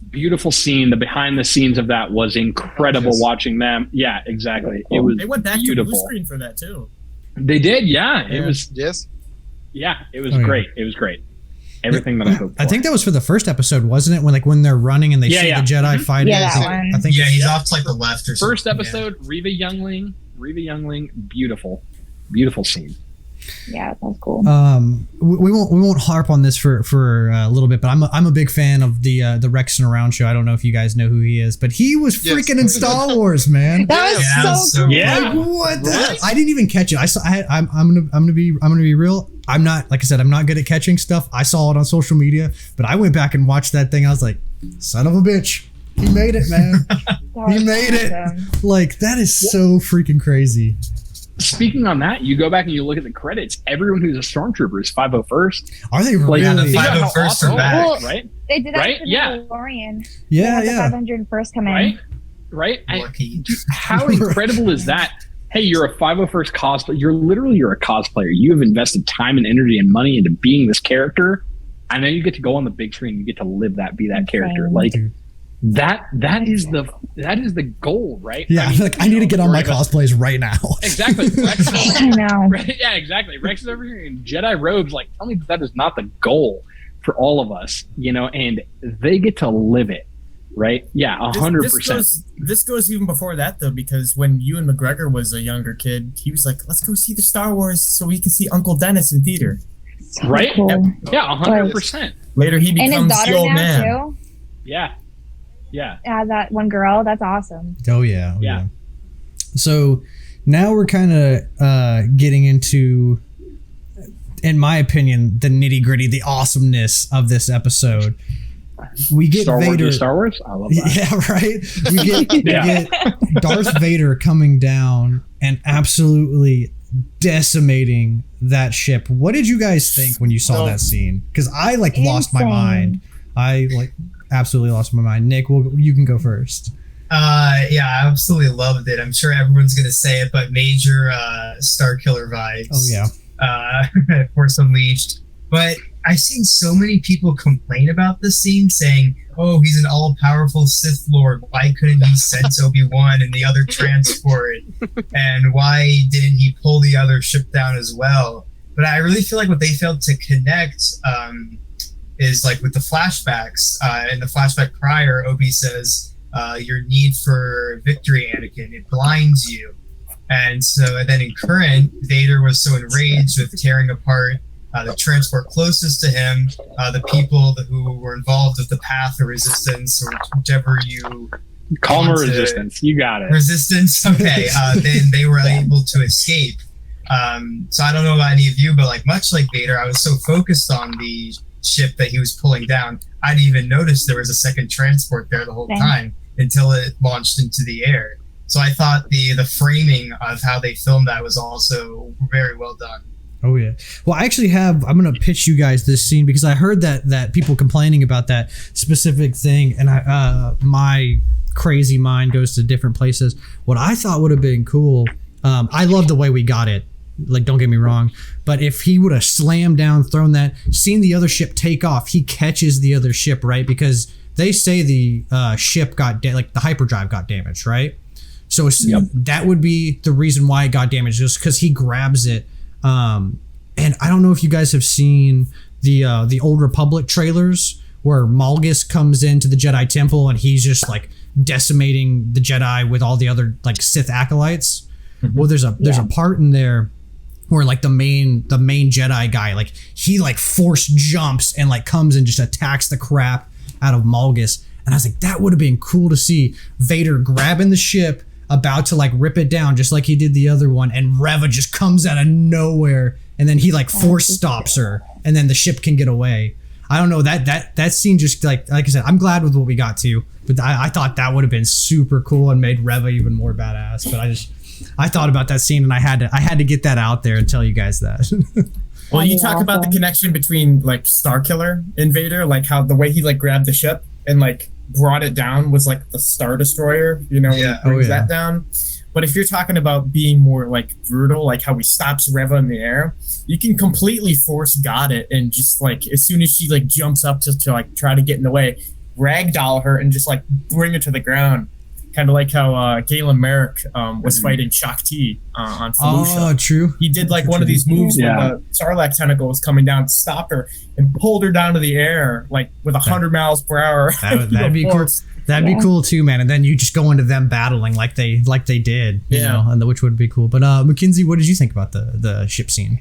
Beautiful scene. The behind the scenes of that was incredible. Watching them. Yeah, exactly. It was. They went back beautiful. to blue screen for that too. They did. Yeah. It was. Yes. Yeah, it was great. It was great. Everything that I hoped for. I think that was for the first episode, wasn't it? When they're running and they see the Jedi fighting. Yeah, that one. I think he's off to like the left or something. First episode, Reva Youngling, beautiful scene. Yeah, that's cool. We won't harp on this for a little bit, but I'm a big fan of the Rex and Around show. I don't know if you guys know who he is, but he was freaking in Star Wars, man. That was so cool. Yeah. Like, what the? I didn't even catch it. I'm gonna be real. I'm not, like I said, I'm not good at catching stuff. I saw it on social media, but I went back and watched that thing. I was like, son of a bitch. He made it, man. He made it. Like, that is so freaking crazy. speaking on that, you go back and you look at the credits. Everyone who's a stormtrooper is 501st. Are they Like, really? Yeah, the think about how 501st awesome are back. that Well, is, right? They did that Right? for the Yeah. Mandalorian. Yeah, They yeah. had the 501st come in. Right? And Lucky. how incredible is that? Hey, you're a 501st cosplayer. You're a cosplayer. You have invested time and energy and money into being this character, and then you get to go on the big screen. You get to live that, be that character. Like that is the goal, right? Yeah, I need to get on my cosplays right now. Exactly. Rex is I know. right? Yeah, exactly. Rex is over here in Jedi robes. Like, tell me that is not the goal for all of us, and they get to live it. Right? Yeah, 100%. This goes even before that though, because when Ewan McGregor was a younger kid, he was like, "Let's go see the Star Wars so we can see Uncle Dennis in theater." So Right? Cool. Yeah, 100%. Later, he And his becomes the daughter old now man. too. Yeah. That one girl. That's awesome. Oh yeah. Yeah. So now we're kind of getting into, in my opinion, the nitty gritty, the awesomeness of this episode. We get Star Vader. Wars, Star Wars. I love that. Yeah, right. We Yeah. get Darth Vader coming down and absolutely decimating that ship. What did you guys think when you saw that scene? Because I lost my Insane. mind. I absolutely lost my mind. Nick, you can go first. Yeah, I absolutely loved it. I'm sure everyone's gonna say it, but major Star Killer vibes. Oh yeah. Force Unleashed. But I've seen so many people complain about this scene, saying, "Oh, he's an all-powerful Sith Lord. Why couldn't he sense Obi-Wan and the other transport? And why didn't he pull the other ship down as well?" But I really feel like what they failed to connect is like with the flashbacks. In the flashback prior, Obi says, "Your need for victory, Anakin, it blinds you." And so then in current, Vader was so enraged with tearing apart the transport closest to him, the people who were involved with the path of resistance, or whichever you Call them want to- resistance. You got it. resistance. Okay, then they were able to escape. So I don't know about any of you, but much like Vader, I was so focused on the ship that he was pulling down, I didn't even notice there was a second transport there the whole Same. time until it launched into the air. So I thought the framing of how they filmed that was also very well done. Oh yeah. Well, I actually I'm going to pitch you guys this scene because I heard that people complaining about that specific thing, and my crazy mind goes to different places. What I thought would have been cool, I love the way we got it. Don't get me wrong, but if he would have slammed down, thrown that, seen the other ship take off, he catches the other ship, right? Because they say the ship got the hyperdrive got damaged, right? So that would be the reason why it got damaged, just because he grabs it. And I don't know if you guys have seen the Old Republic trailers where Malgus comes into the Jedi Temple and he's just decimating the Jedi with all the other Sith acolytes. Mm-hmm. Well, there's a part in there where the main Jedi guy he force jumps and comes and just attacks the crap out of Malgus. And I was like, that would have been cool to see Vader grabbing the ship, about to rip it down just like he did the other one, and Reva just comes out of nowhere and then he force stops her and then the ship can get away. I don't know, that scene just like I said, I'm glad with what we got to, but I thought that would have been super cool and made Reva even more badass. But I thought about that scene and I had to get that out there and tell you guys that. Well, you talk about the connection between Starkiller and Vader, how the way he grabbed the ship and brought it down was the Star Destroyer, when he brings that down. But if you're talking about being more brutal, how he stops Reva in the air, you can completely force God it and just as soon as she jumps up to try to get in the way, ragdoll her and just bring her to the ground. Kind of like how Galen Merrick was fighting Shakti on Felucia. Oh, true. He did one of these moves where the Sarlacc tentacle was coming down, stopped her, and pulled her down to the air with 100 miles per hour. That'd be cool. That'd be cool too, man. And then you just go into them battling like they did, you know, and which would be cool. But Mackenzie, what did you think about the ship scene?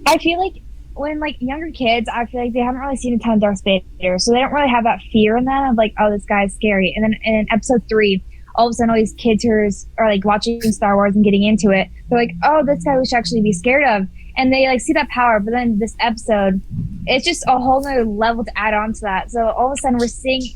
I feel like when younger kids, I feel like they haven't really seen a ton of Darth Vader, so they don't really have that fear in them of oh, this guy's scary. And then in episode 3, all of a sudden all these kids who are watching Star Wars and getting into it, they're oh, this guy we should actually be scared of. And they see that power, but then this episode, it's just a whole nother level to add on to that. So all of a sudden we're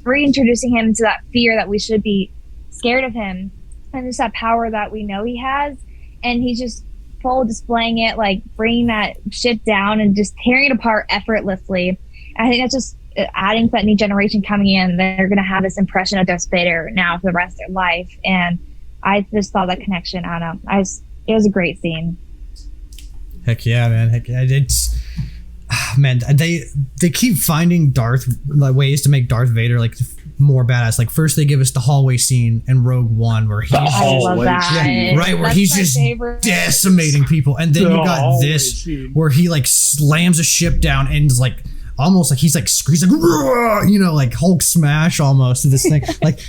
reintroducing him to that fear that we should be scared of him, and just that power that we know he has. And he's just full displaying it, like bringing that ship down and just tearing it apart effortlessly. I think that's just adding to that new generation coming in. They're going to have this impression of Darth Vader now for the rest of their life. And I just saw that connection. I don't know. It was a great scene. Heck yeah, man. Heck yeah. It's man, they keep finding ways to make Darth Vader like more badass. Like first they give us the hallway scene in Rogue One where he's where he's just decimating people, and then you got this where he like slams a ship down and is like almost like he's like like Hulk smash almost to this thing. Like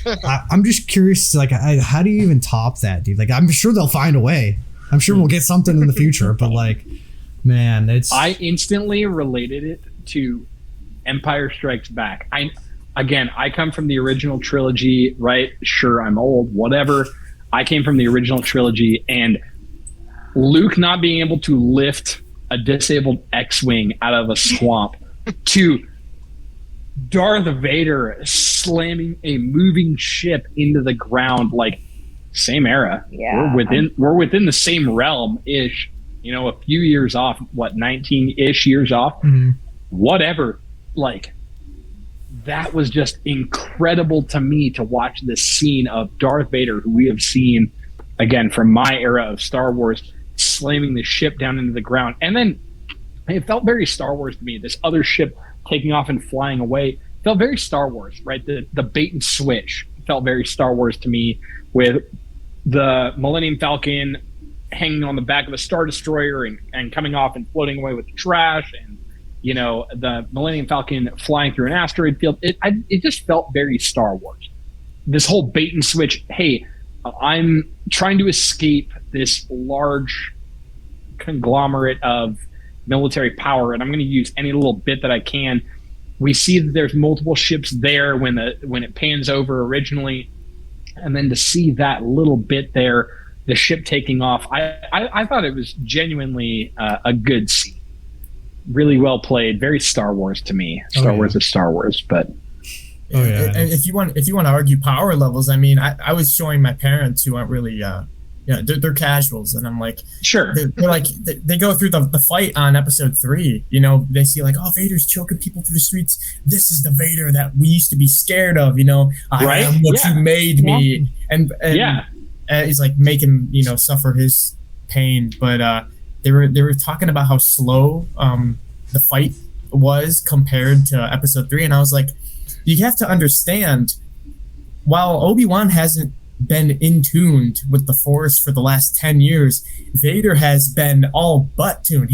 I'm just curious, like how do you even top that, dude? Like I'm sure they'll find a way. I'm sure we'll get something in the future, but like, man, I instantly related it to Empire Strikes Back. I come from the original trilogy, right? Sure, I'm old, whatever. I came from the original trilogy, and Luke not being able to lift a disabled X-Wing out of a swamp to Darth Vader slamming a moving ship into the ground, like same era. Yeah. We're within the same realm ish, a few years off, 19-ish years off, whatever. Like, that was just incredible to me to watch this scene of Darth Vader, who we have seen, again, from my era of Star Wars, slamming the ship down into the ground. And then it felt very Star Wars to me. This other ship taking off and flying away felt very Star Wars, right? The bait and switch felt very Star Wars to me, with the Millennium Falcon hanging on the back of a Star Destroyer and coming off and floating away with the trash, and the Millennium Falcon flying through an asteroid field. It just felt very Star Wars. This whole bait and switch. Hey, I'm trying to escape this large conglomerate of military power, and I'm going to use any little bit that I can. We see that there's multiple ships there when it pans over originally, and then to see that little bit there, the ship taking off, I thought it was genuinely a good scene. Really well played, very Star Wars to me. Star Wars is Star Wars, but and if you want to argue power levels, I mean, I was showing my parents who aren't really they're casuals, and I'm like, sure, they're like they go through the fight on episode 3. They see like, oh, Vader's choking people through the streets. This is the Vader that we used to be scared of. I am what you made me, and he's like, make him suffer his pain. But they were talking about how slow the fight was compared to episode 3, and I was like, you have to understand, while Obi-Wan hasn't been in tuned with the Force for the last 10 years, Vader has been all but tuned.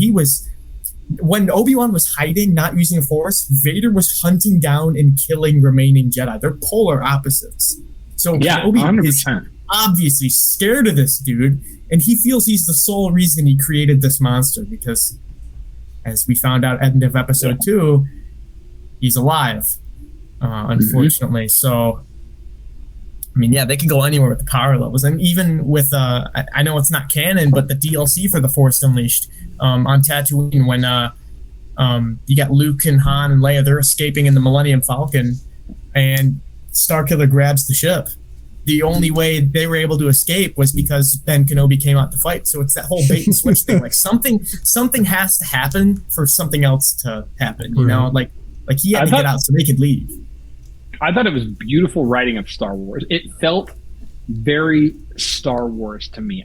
When Obi-Wan was hiding, not using the Force, Vader was hunting down and killing remaining Jedi. They're polar opposites. So Obi 100%. Is obviously scared of this dude, and he feels he's the sole reason he created this monster, because as we found out at the end of episode 2, he's alive, unfortunately. So I mean, they can go anywhere with the power levels. And even with, I know it's not canon, but the DLC for The Force Unleashed on Tatooine, when you got Luke and Han and Leia, they're escaping in the Millennium Falcon, and Starkiller grabs the ship. The only way they were able to escape was because Ben Kenobi came out to fight. So it's that whole bait and switch thing. Like something has to happen for something else to happen. Like he had to get out so they could leave. I thought it was beautiful writing of Star Wars. It felt very Star Wars to me.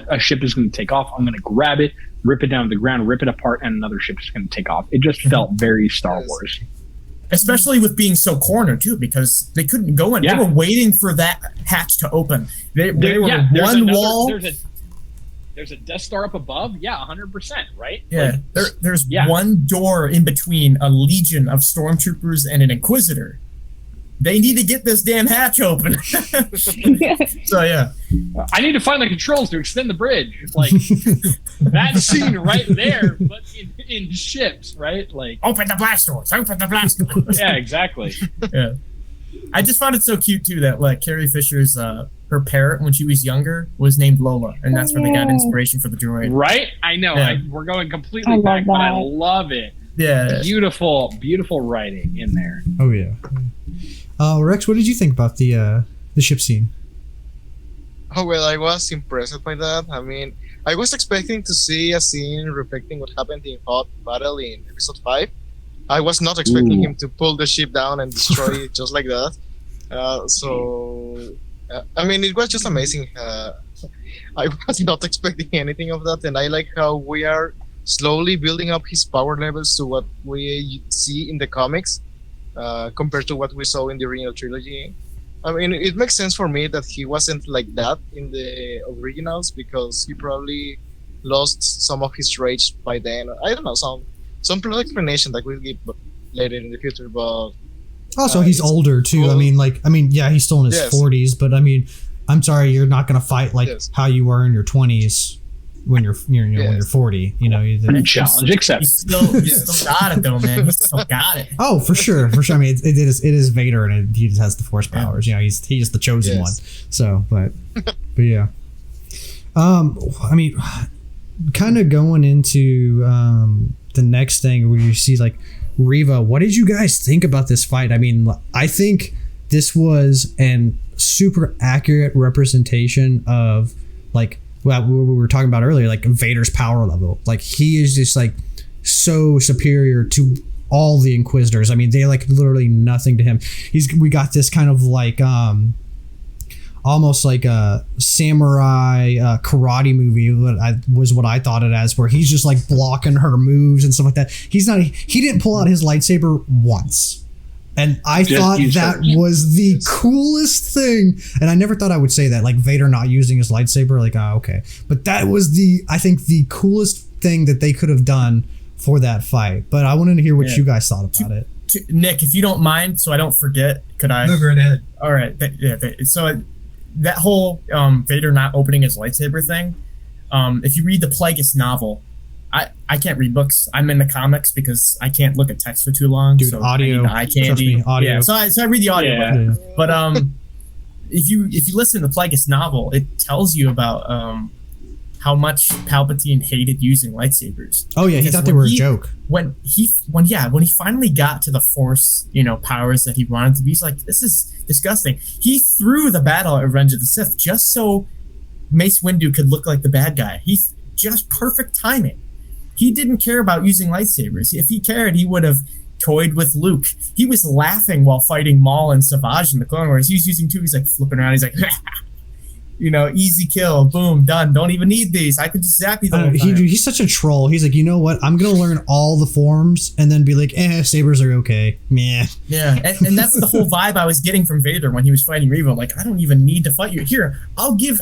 A ship is going to take off. I'm going to grab it, rip it down to the ground, rip it apart, and another ship is going to take off. It just felt very Star Wars. Especially with being so cornered too, because they couldn't go in. They were waiting for that hatch to open. They were one wall. There's a Death Star up above. 100%, right? Yeah, there's one door in between a legion of stormtroopers and an Inquisitor. They need to get this damn hatch open. So I need to find the controls to extend the bridge. Like that scene right there, but in ships, right? Like open the blast doors. Open the blast doors. Yeah, exactly. Yeah, I just found it so cute too that like Carrie Fisher's her parrot when she was younger was named Lola, and that's where they got inspiration for the droid. Right? I know. Yeah. We're going completely back, but I love it. Yeah, beautiful writing in there. Oh yeah. Rex, what did you think about the ship scene? Oh well, I was impressed by that. I mean, I was expecting to see a scene reflecting what happened in Hot Battle in episode 5. I was not expecting him to pull the ship down and destroy it just like that. I mean, it was just amazing. I was not expecting anything of that, and I like how we are slowly building up his power levels to what we see in the comics compared to what we saw in the original trilogy. I mean, it makes sense for me that he wasn't like that in the originals because he probably lost some of his rage by then. I don't know, some plot explanation that we'll give later in the future, but also he's older too. Cool. I mean, yeah, he's still in his 40s, but I mean, I'm sorry, you're not gonna fight like how you were in your 20s when you're when you're 40. You know, challenge accepted. You still got it though, man. You still got it. Oh, for sure. I mean, it is Vader, and he just has the Force powers. You know, he's the chosen one. So, but yeah. I mean, kind of going into the next thing where you see like Reva. What did you guys think about this fight? I mean, I think this was an super accurate representation of like what we were talking about earlier, like Vader's power level. Like he is just like so superior to all the Inquisitors. I mean, they like literally nothing to him. We got this kind of like almost like a samurai karate movie was what I thought it as, where he's just like blocking her moves and stuff like that. He didn't pull out his lightsaber once. And I thought that was the coolest thing. And I never thought I would say that, like Vader not using his lightsaber, like, okay. But that was I think the coolest thing that they could have done for that fight. But I wanted to hear what you guys thought about it. Nick, if you don't mind, so I don't forget, could I? No, go ahead. All right. So that whole Vader not opening his lightsaber thing, if you read the Plagueis novel, I can't read books. I'm in the comics because I can't look at text for too long. Dude, so audio. I can't trust me, audio. Yeah, so I read the audio. Yeah. But if you listen to the Plagueis novel, it tells you about how much Palpatine hated using lightsabers. Oh yeah, he thought they were a joke. When he finally got to the Force, powers that he wanted to be, he's like, this is disgusting. He threw the battle at Revenge of the Sith just so Mace Windu could look like the bad guy. He's just perfect timing. He didn't care about using lightsabers. If he cared, he would have toyed with Luke. He was laughing while fighting Maul and Savage in the Clone Wars. He was using two. He's like flipping around. He's like, easy kill, boom, done. Don't even need these. I could just zap you the whole time. He's such a troll. He's like, you know what? I'm gonna learn all the forms and then be like, sabers are okay. Meh. Yeah, and that's the whole vibe I was getting from Vader when he was fighting Reva. Like, I don't even need to fight you. Here, I'll give.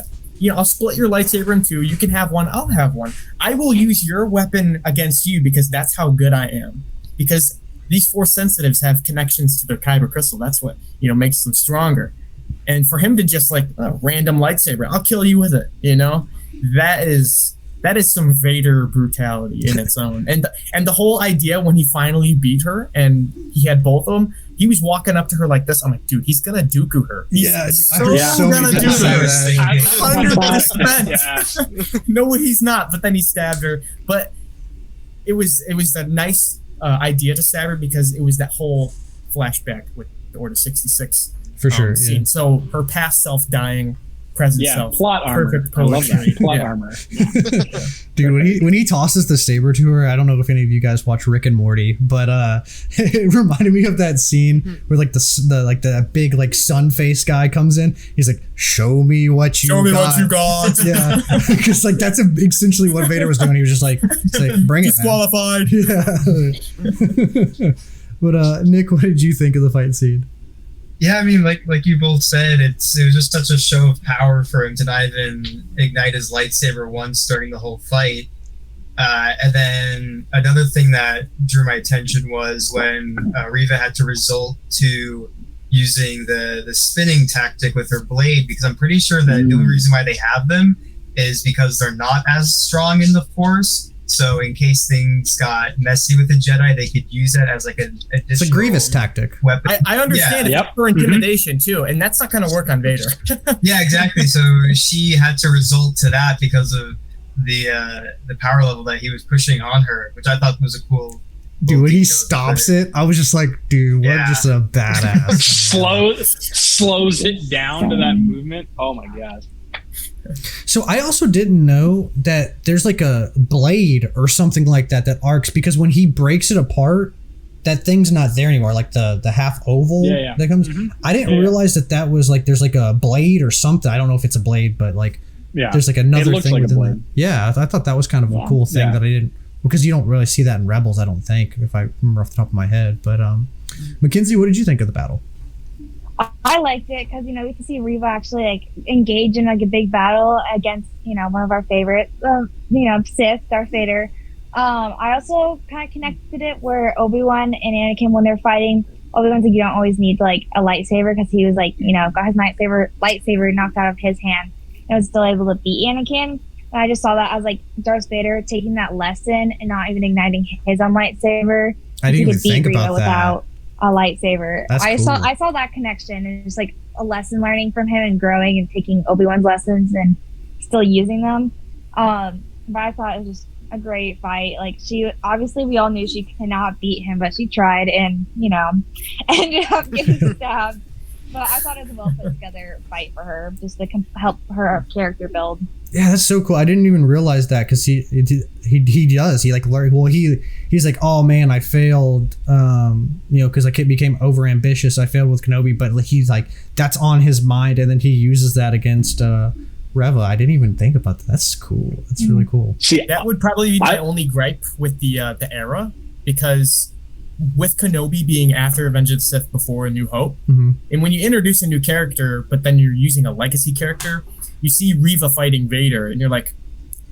I'll split your lightsaber in two. You can have one. I'll have one. I will use your weapon against you because that's how good I am. Because these Force sensitives have connections to their kyber crystal. That's what makes them stronger. And for him to just like random lightsaber, I'll kill you with it. That is some Vader brutality in its own. And the whole idea when he finally beat her and he had both of them. He was walking up to her like this. I'm like, dude, he's gonna Dooku her. He's gonna do that. 100%. No, he's not. But then he stabbed her. But it was a nice idea to stab her because it was that whole flashback with the Order 66 for sure scene. Yeah. So her past self dying, present self. Plot armor. Perfect I love that. Plot armor. Dude, when he tosses the saber to her, I don't know if any of you guys watch Rick and Morty, but it reminded me of that scene where like the big like sun face guy comes in. He's like, "Show me what you got." Yeah, because like that's essentially what Vader was doing. He was just like "Bring it, disqualified." Yeah. But Nick, what did you think of the fight scene? Yeah, I mean, like you both said, it was just such a show of power for him to not even ignite his lightsaber once during the whole fight. And then another thing that drew my attention was when Reva had to resort to using the spinning tactic with her blade, because I'm pretty sure that the only reason why they have them is because they're not as strong in the Force. So in case things got messy with the Jedi, they could use that as like an additional. It's a Grievous tactic. Weapon. I understand it's for intimidation too, and that's not going to work on Vader. Yeah, exactly. So she had to resort to that because of the power level that he was pushing on her, which I thought was a cool. Dude, when he stops it, I was just like, dude, what just a badass. Slows it down to that movement. Oh my gosh. So I also didn't know that there's like a blade or something like that arcs, because when he breaks it apart, that thing's not there anymore. Like the half oval that comes. I didn't realize that was like there's like a blade or something. I don't know if it's a blade, but like there's like another thing like within that. Yeah, I thought that was kind of a cool thing that I didn't, because you don't really see that in Rebels, I don't think, if I remember off the top of my head. But Mackenzie, what did you think of the battle? I liked it because, you know, we could see Reva actually like engage in like a big battle against, you know, one of our favorites, you know, Sith, Darth Vader. I also kind of connected it where Obi-Wan and Anakin, when they're fighting, Obi-Wan's like, you don't always need like a lightsaber, because he was like, you know, got his lightsaber knocked out of his hand and was still able to beat Anakin. And I just saw that as like Darth Vader taking that lesson and not even igniting his own lightsaber. I didn't even think about that. Without a lightsaber. That's I cool. saw that connection, and it's like a lesson learning from him and growing and taking Obi-Wan's lessons and still using them. But I thought it was just a great fight. Like, she obviously, we all knew she could not beat him, but she tried and, you know, ended up getting stabbed. But I thought it was a well put together fight for her, just to help her character build. Yeah, that's so cool. I didn't even realize that, because he does. He like learned. Well, he's like, oh man, I failed. You know, because I became over ambitious. I failed with Kenobi, but he's like, that's on his mind, and then he uses that against Reva. I didn't even think about that. That's cool. That's really cool. See, that would probably be my only gripe with the era, because with Kenobi being after Revenge of the Sith, before A New Hope, and when you introduce a new character, but then you're using a legacy character, you see Reva fighting Vader, and you're like,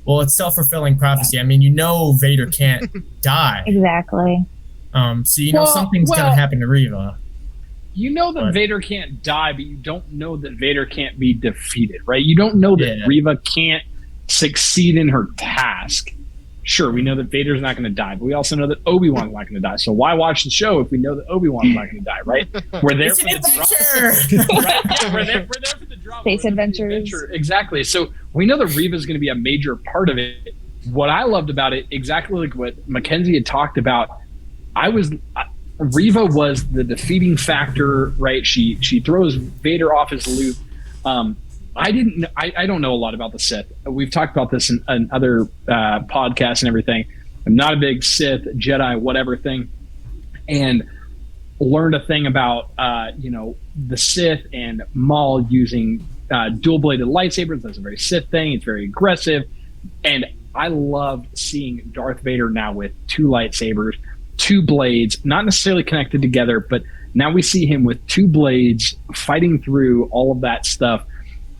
well, it's self-fulfilling prophecy. I mean, you know Vader can't die. Exactly. So you know something's going to happen to Reva. You know that Vader can't die, but you don't know that Vader can't be defeated, right? You don't know that Reva can't succeed in her task. Sure, we know that Vader's not going to die, but we also know that Obi-Wan's not going to die. So why watch the show if we know that Obi-Wan's not going to die, right? We're there for the drama. Right? Yeah, we're there for the drama. Space adventures. Exactly. So we know that Reva's going to be a major part of it. What I loved about it, exactly like what Mackenzie had talked about, Reva was the defeating factor, right? She throws Vader off his loop. I don't know a lot about the Sith. We've talked about this in other podcasts and everything. I'm not a big Sith, Jedi, whatever thing, and learned a thing about the Sith and Maul using dual-bladed lightsabers. That's a very Sith thing. It's very aggressive, and I love seeing Darth Vader now with two lightsabers, two blades, not necessarily connected together, but now we see him with two blades fighting through all of that stuff.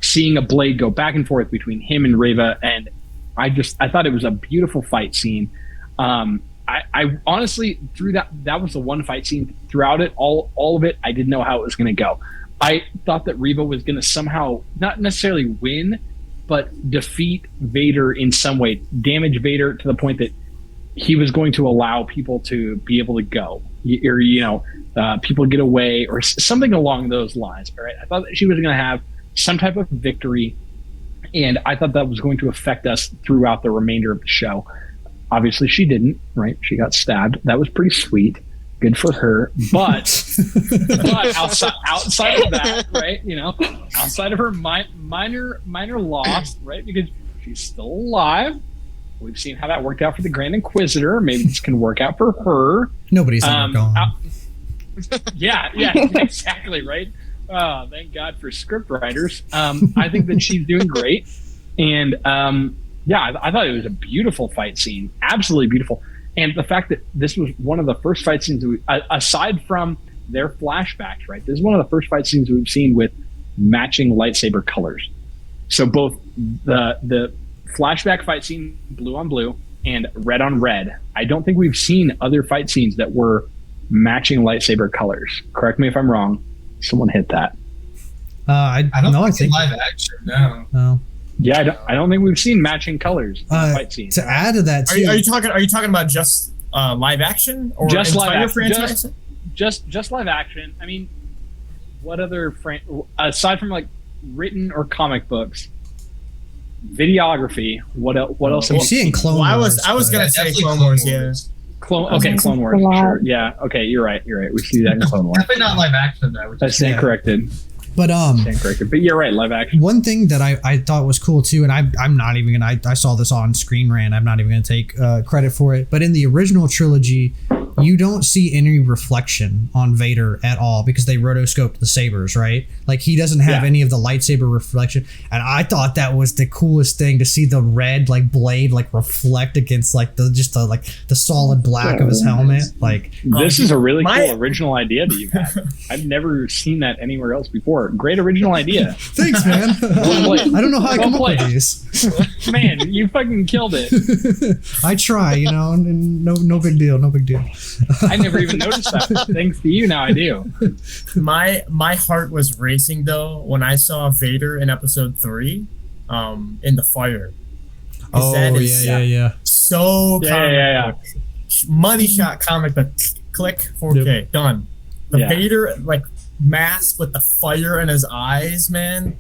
Seeing a blade go back and forth between him and Reva, and I thought it was a beautiful fight scene. I honestly, through that was the one fight scene throughout it, all of it, I didn't know how it was going to go. I thought that Reva was going to somehow not necessarily win, but defeat Vader in some way, damage Vader to the point that he was going to allow people to be able to go, or people get away, or something along those lines. All right, I thought that she was going to have some type of victory, and I thought that was going to affect us throughout the remainder of the show. Obviously she didn't, right? She got stabbed. That was pretty sweet. Good for her. But outside of that, right? Outside of her minor loss, right? Because she's still alive. We've seen how that worked out for the Grand Inquisitor. Maybe this can work out for her. Nobody's ever gone. Yeah, exactly, right? Oh, thank God for script writers. I think that she's doing great. And I thought it was a beautiful fight scene. Absolutely beautiful. And the fact that this was one of the first fight scenes, aside from their flashbacks, right? This is one of the first fight scenes we've seen with matching lightsaber colors. So both the flashback fight scene, blue on blue, and red on red. I don't think we've seen other fight scenes that were matching lightsaber colors. Correct me if I'm wrong. Someone hit that. I don't think live action. No. Yeah, I don't think we've seen matching colors in the fight scene. To add to that, too, are you talking about just live action or just entire live franchise? Just live action. I mean, what other aside from like written or comic books, videography? What else? You see in Clone Wars. I was gonna say Clone Wars. Yeah. Clone Wars. Sure. Yeah. Okay. You're right. We see that in Clone Wars. Definitely not live action though. That's incorrected. But Stand corrected. But you're right, live action. one thing that I thought was cool too, and I'm not even gonna I saw this on Screen Rant. I'm not even gonna take credit for it. But in the original trilogy, you don't see any reflection on Vader at all because they rotoscoped the sabers, right? Like he doesn't have any of the lightsaber reflection, and I thought that was the coolest thing to see the red like blade like reflect against like the solid black of his helmet. Like this is a really cool original idea that you've had. I've never seen that anywhere else before. Great original idea. Thanks, man. I don't know how I come up with these. Man, you fucking killed it. I try, and no big deal. I never even noticed that. Thanks to you, now I do. My heart was racing though when I saw Vader in Episode 3, in the fire. Oh yeah. So yeah. Money shot comic book. Click 4K done. The Vader like mask with the fire in his eyes, man.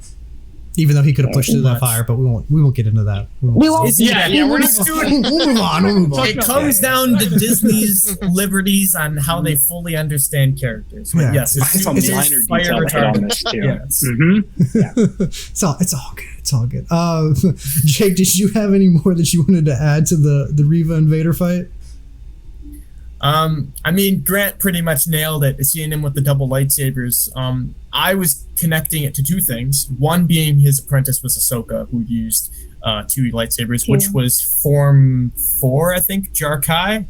Even though he could have pushed through that fire, but we won't get into that. We won't. We're just doing. We'll move on. It comes down to Disney's liberties on how they fully understand characters. But yes, it's a minor detail to hit on this too. Yes. It's all good. Jake, did you have any more that you wanted to add to the Reva and Vader fight? I mean, Grant pretty much nailed it. Seeing him with the double lightsabers. I was connecting it to two things. One being his apprentice was Ahsoka, who used 2 lightsabers, which was Form 4, I think, Jarkai.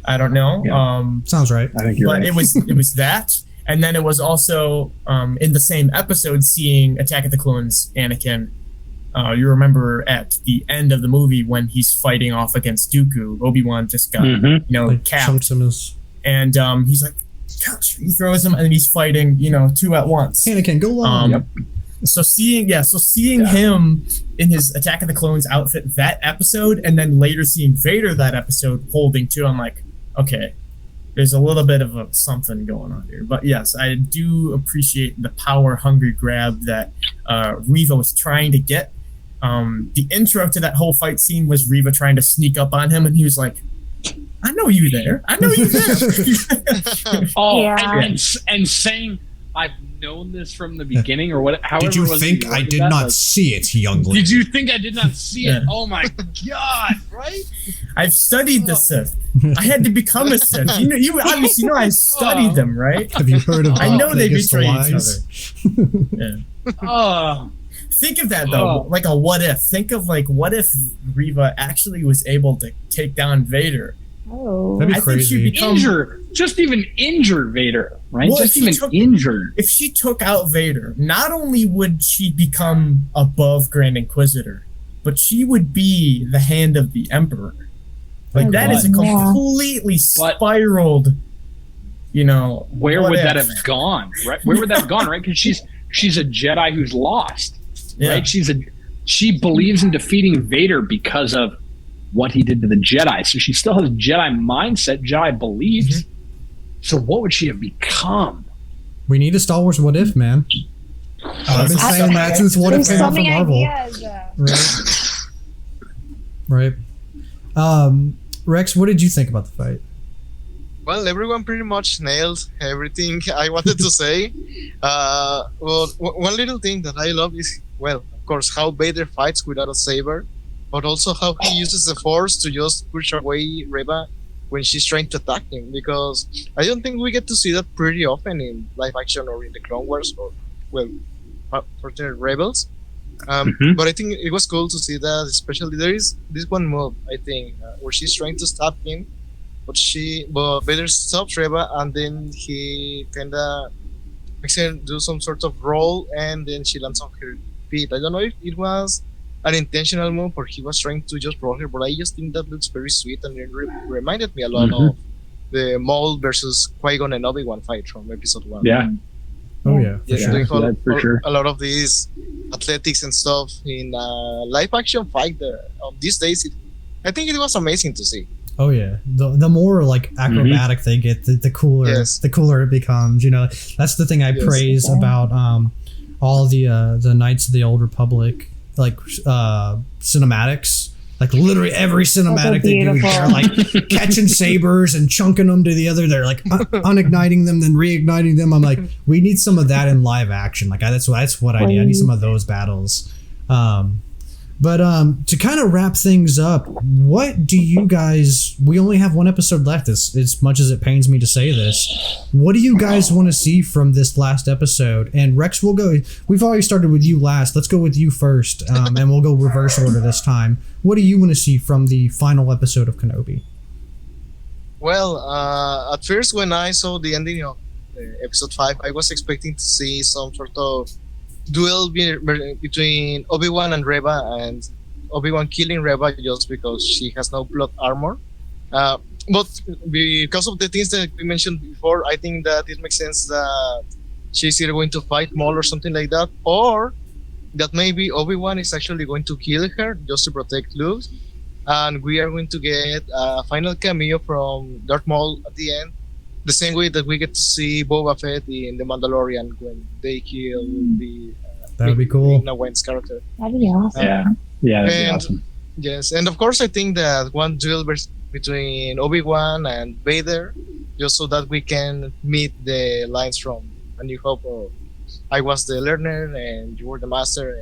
I don't know. Yeah. Sounds right. I think you're right. It was that, and then it was also in the same episode seeing Attack of the Clones Anakin. You remember at the end of the movie when he's fighting off against Dooku, Obi-Wan just got like capped, chunks him and he's like, gosh, he throws him, and then he's fighting 2 at once. Anakin, go long. So seeing him in his Attack of the Clones outfit that episode, and then later seeing Vader that episode holding 2, I'm like, okay, there's a little bit of something going on here. But yes, I do appreciate the power hungry grab that Reva was trying to get. The intro to that whole fight scene was Reva trying to sneak up on him, and he was like, I know you there. And saying, I've known this from the beginning, or what? However, did you think I did not see it, youngling? Did you think I did not see it? Oh my god! Right? I've studied the Sith. I had to become a Sith. You obviously know I studied them, right? Have you heard of? I know they betray each other. Think of that though, like a what if. Think of like what if Reva actually was able to take down Vader. Oh, that'd be crazy. Just even injure Vader, right? Well, just even injured. If she took out Vader, not only would she become above Grand Inquisitor, but she would be the hand of the Emperor. Like that is a completely spiraled. Where would that have gone? Right? Where would that have gone? Right? Because she's a Jedi who's lost. Yeah. Right? She believes in defeating Vader because of what he did to the Jedi. So she still has Jedi mindset, Jedi beliefs. So what would she have become? We need a Star Wars what if, man. I've been saying that since what if came out from Marvel. Right. Rex, what did you think about the fight? Well, everyone pretty much nailed everything I wanted to say. Well, one little thing that I love is, well, of course, how Vader fights without a saber, but also how he uses the Force to just push away Reva when she's trying to attack him. Because I don't think we get to see that pretty often in live action or in the Clone Wars or, well, for the Rebels. But I think it was cool to see that, especially there is this one move, I think, where she's trying to stop him. But Vader stops Reva, and then he kind of makes her do some sort of roll, and then she lands on her feet. I don't know if it was an intentional move or he was trying to just roll her, but I just think that looks very sweet, and it reminded me a lot of the Maul versus Qui-Gon and Obi-Wan fight from Episode 1. Yeah. Oh yeah, for sure. A lot of these athletics and stuff in live action fight these days. I think it was amazing to see. Oh yeah, the more like acrobatic they get, the cooler it becomes. That's the thing I praise about all the Knights of the Old Republic, like cinematics. Like literally every cinematic they do, they're like catching sabers and chunking them to the other. They're like unigniting them, then reigniting them. I'm like, we need some of that in live action. Like that's what I need. I need some of those battles. But to kind of wrap things up, what do you guys? We only have one episode left. As much as it pains me to say this, what do you guys want to see from this last episode? And Rex, we'll go. We've already started with you last. Let's go with you first, and we'll go reverse order this time. What do you want to see from the final episode of Kenobi? Well, at first when I saw the ending of episode 5, I was expecting to see some sort of duel between Obi-Wan and Reva, and Obi-Wan killing Reva just because she has no plot armor. But because of the things that we mentioned before, I think that it makes sense that she's either going to fight Maul or something like that, or that maybe Obi-Wan is actually going to kill her just to protect Luke, and we are going to get a final cameo from Darth Maul at the end, the same way that we get to see Boba Fett in The Mandalorian when they kill the that would be cool. Wayne's character. That'd be awesome. Yeah, that'd be And awesome. yes, and of course I think that one duel between Obi-Wan and Vader, just so that we can meet the lines from A New Hope of I was the learner and you were the master.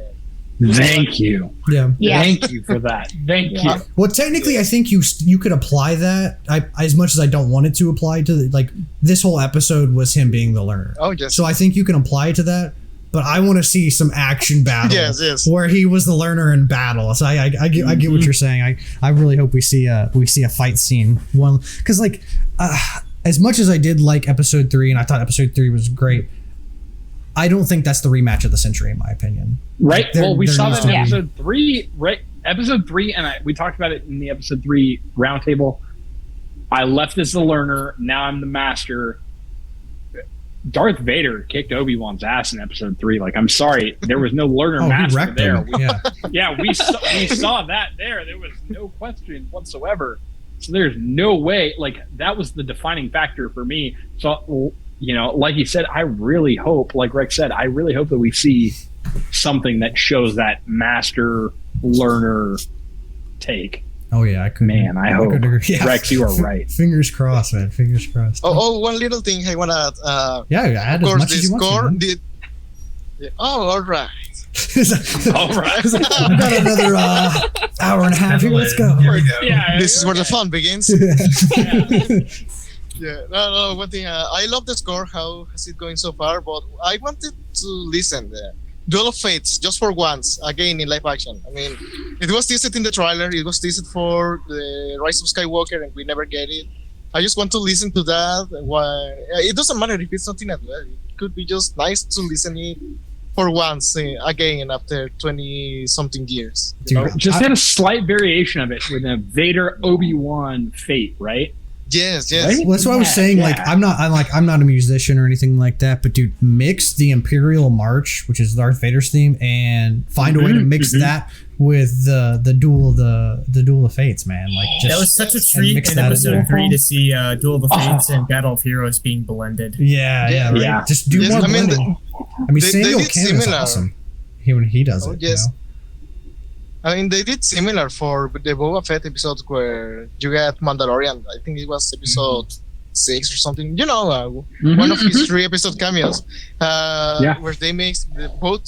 And Thank you. Yeah. Thank you for that. Thank you. Well, technically, I think you could apply that. As much as I don't want it to apply to like this whole episode was him being the learner. Oh, yes. So I think you can apply it to that. But I want to see some action battle Yes. where he was the learner in battle. So I get what you're saying. I really hope we see a fight scene. One because like as much as I did like episode 3 and I thought episode 3 was great, I don't think that's the rematch of the century in my opinion. Right. Well, we saw needs that in to be- episode 3. Right. Episode 3, and we talked about it in the episode 3 roundtable. I left as the learner. Now I'm the master. Darth Vader kicked Obi-Wan's ass in episode 3. Like, I'm sorry, there was no learner he master wrecked there. him. We saw that there. There was no question whatsoever. So there's no way. Like, that was the defining factor for me. So, you know, like you said, I really hope, like Rex said, I really hope that we see something that shows that master learner take. Oh yeah, I could. Man, I hope. Yeah. Rex, you are right. Fingers crossed, man. Fingers crossed. one little thing I want to Add of as course, much the as you score want to. did. All right. All right. We've got another hour and a half here. Let's go. Here we go. Yeah, This is where the fun begins. yeah. Yeah, no. One thing, I love the score. How is it going so far? But I wanted to listen. Duel of Fates, just for once, again in live action. I mean, it was teased in the trailer. It was teased for the Rise of Skywalker, and we never get it. I just want to listen to that. Why? It doesn't matter if it's something that well. It could be just nice to listen it for once again after 20-something years. You know? Just had a slight variation of it with a Vader Obi-Wan fate, right? Yes. Right? Well, that's what I was saying. Yeah. Like, I'm not a musician or anything like that. But dude, mix the Imperial March, which is Darth Vader's theme, and find a way to mix that with the duel of Fates, man. Like, just, That was such a treat mix in that in episode there. 3 to see Duel of the Fates and Battle of Heroes being blended. Yeah, right. Yeah. Just do Yes, more I mean, blending. they Samuel did Kim is similar. awesome. When he does Oh, it. yes. You know? I mean, they did similar for the Boba Fett episodes where you get Mandalorian. I think it was episode 6 or something. You know, one of his 3 episode cameos, where they mix both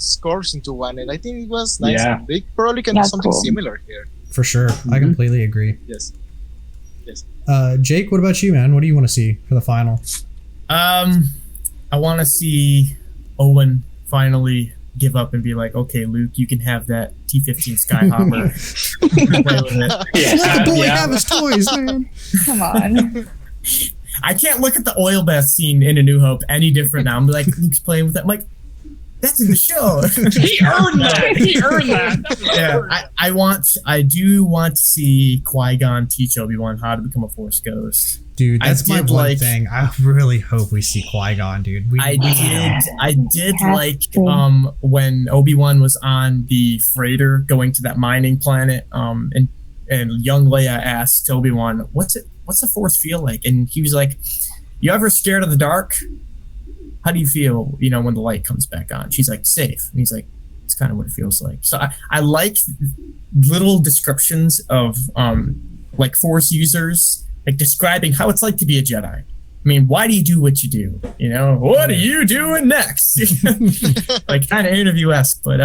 scores into one, and I think it was nice. Yeah. They probably can do That's something cool. similar here. For sure. I completely agree. Yes. Jake, what about you, man? What do you want to see for the final? I want to see Owen finally give up and be like, okay, Luke, you can have that T-15 Skyhopper. Play with it. Let the boy have his toys, man. Come on. I can't look at the oil bath scene in A New Hope any different now. I'm like, Luke's playing with that. I'm like, that's in the show. He earned that. He earned that. That was earned. I do want to see Qui-Gon teach Obi-Wan how to become a Force Ghost. Dude, that's my did one like- thing. I really hope we see Qui-Gon, dude. I did Have like to. when Obi-Wan was on the freighter going to that mining planet, and young Leia asked Obi-Wan, what's the Force feel like? And he was like, you ever scared of the dark? How do you feel, when the light comes back on? She's like, safe. And he's like, it's kind of what it feels like. So I like little descriptions of like Force users, like describing how it's like to be a Jedi. I mean, why do you do what you do? You know, what are you doing next? Like kind of interview-esque, but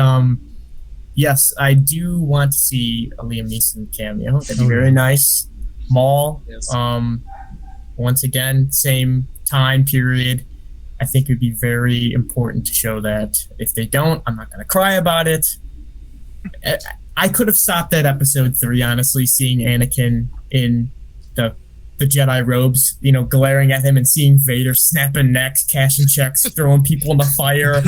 yes, I do want to see a Liam Neeson cameo. That'd be very nice. Maul, Yes. Once again, same time period. I think it would be very important to show that. If they don't, I'm not going to cry about it. I could have stopped at episode 3, honestly, seeing Anakin in the Jedi robes, you know, glaring at him and seeing Vader snapping necks, cashing checks, throwing people in the fire.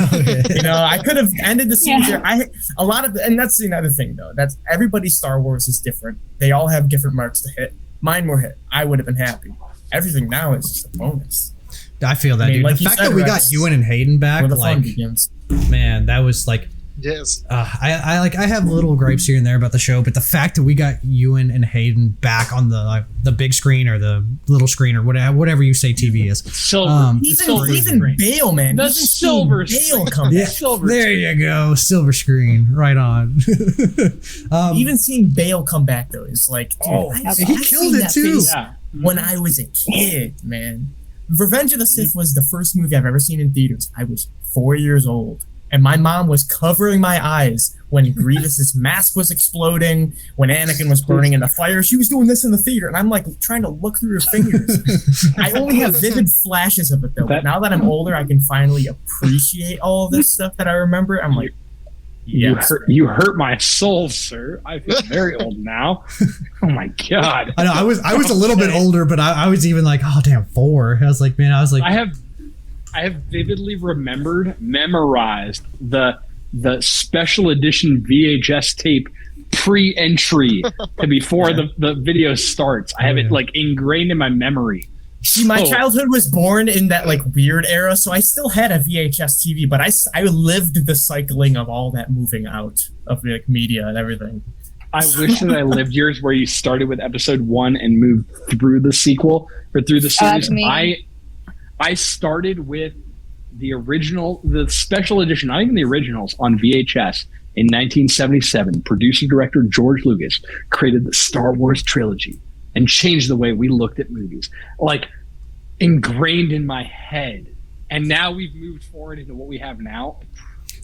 You know, I could have ended the series there. And that's another thing, though. That's everybody's Star Wars is different. They all have different marks to hit. Mine were hit. I would have been happy. Everything now is just a bonus. I feel that, dude. Like the fact that we got Ewan and Hayden back, where the like, fun begins. man, that was like, Yes. I have little gripes here and there about the show, but the fact that we got Ewan and Hayden back on the big screen or the little screen or whatever you say TV is. Silver. Even Bale, man. The Even silver seeing Bale come Yeah, back. there you go, silver screen, right on. Even seeing Bale come back though is like, dude, he killed it too. Yeah. When I was a kid, man. Revenge of the Sith was the first movie I've ever seen in theaters. I was 4 years old. And my mom was covering my eyes when Grievous's mask was exploding, when Anakin was burning in the fire. She was doing this in the theater, and I'm like trying to look through her fingers. I only have vivid flashes of it though. But now that I'm older, I can finally appreciate all of this stuff that I remember. I'm like, You hurt my soul, sir. I feel very old now. Oh my god. I know I was a little bit older, but I was even like, oh damn, 4. I was like, I have vividly memorized the special edition VHS tape pre-entry to before the video starts. I have it like ingrained in my memory. See, my childhood was born in that like weird era, so I still had a VHS TV, but I lived the cycling of all that moving out of like media and everything. I wish that I lived yours where you started with episode 1 and moved through the sequel or through the series. I started with the original, the special edition, not even the originals, on VHS in 1977. Producer-director George Lucas created the Star Wars trilogy and changed the way we looked at movies. Like, ingrained in my head. And now we've moved forward into what we have now.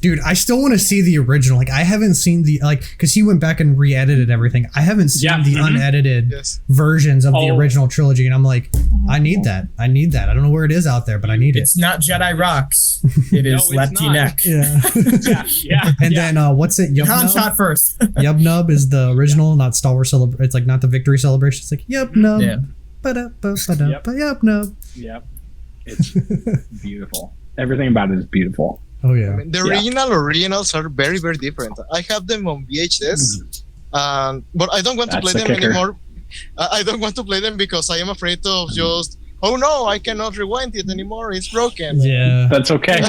Dude, I still want to see the original. Like, I haven't seen the, like, because he went back and re-edited everything. I haven't seen the unedited versions of the original trilogy, and I'm like, I need that. I don't know where it is out there, but I need it. It's not Jedi Rocks. It is Latinx. Yeah. And then, what's it? Yub Han Nub? shot first. Yub Nub is the original, not Star Wars Celebration. It's like not the Victory Celebration. It's like, Yub Nub. Yeah. Yub Nub. Yep. It's beautiful. Everything about it is beautiful. Oh yeah. I mean, the originals are very, very different. I have them on VHS, but I don't want to play them anymore. I don't want to play them because I am afraid of just, oh no, I cannot rewind it anymore. It's broken. Yeah. That's okay.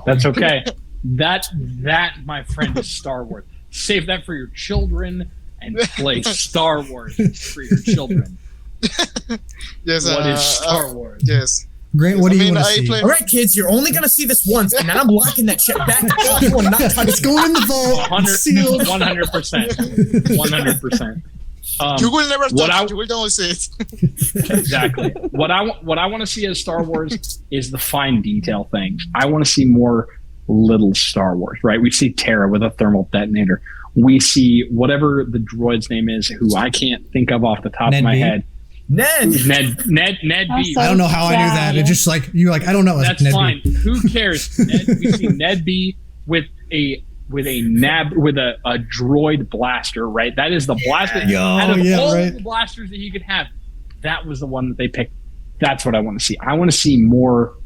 That's okay. That, my friend, is Star Wars. Save that for your children and play Star Wars for your children. Yes. What is Star Wars? Yes. Grant, what do you want to see? All right, kids, you're only going to see this once, and then I'm locking that shit back. It's going in the vault. 100%. 100%. You will never touch it. You will only see it. Exactly. What I want to see as Star Wars is the fine detail things. I want to see more little Star Wars, right? We see Terra with a thermal detonator. We see whatever the droid's name is, who I can't think of off the top of my head. Ned B. I don't know how I knew that. It just like you're like I don't know. That's Ned fine. B. Who cares? We see Ned B with a droid blaster, right? That is the blaster. Out of all the blasters that he could have, that was the one that they picked. That's what I want to see. I want to see more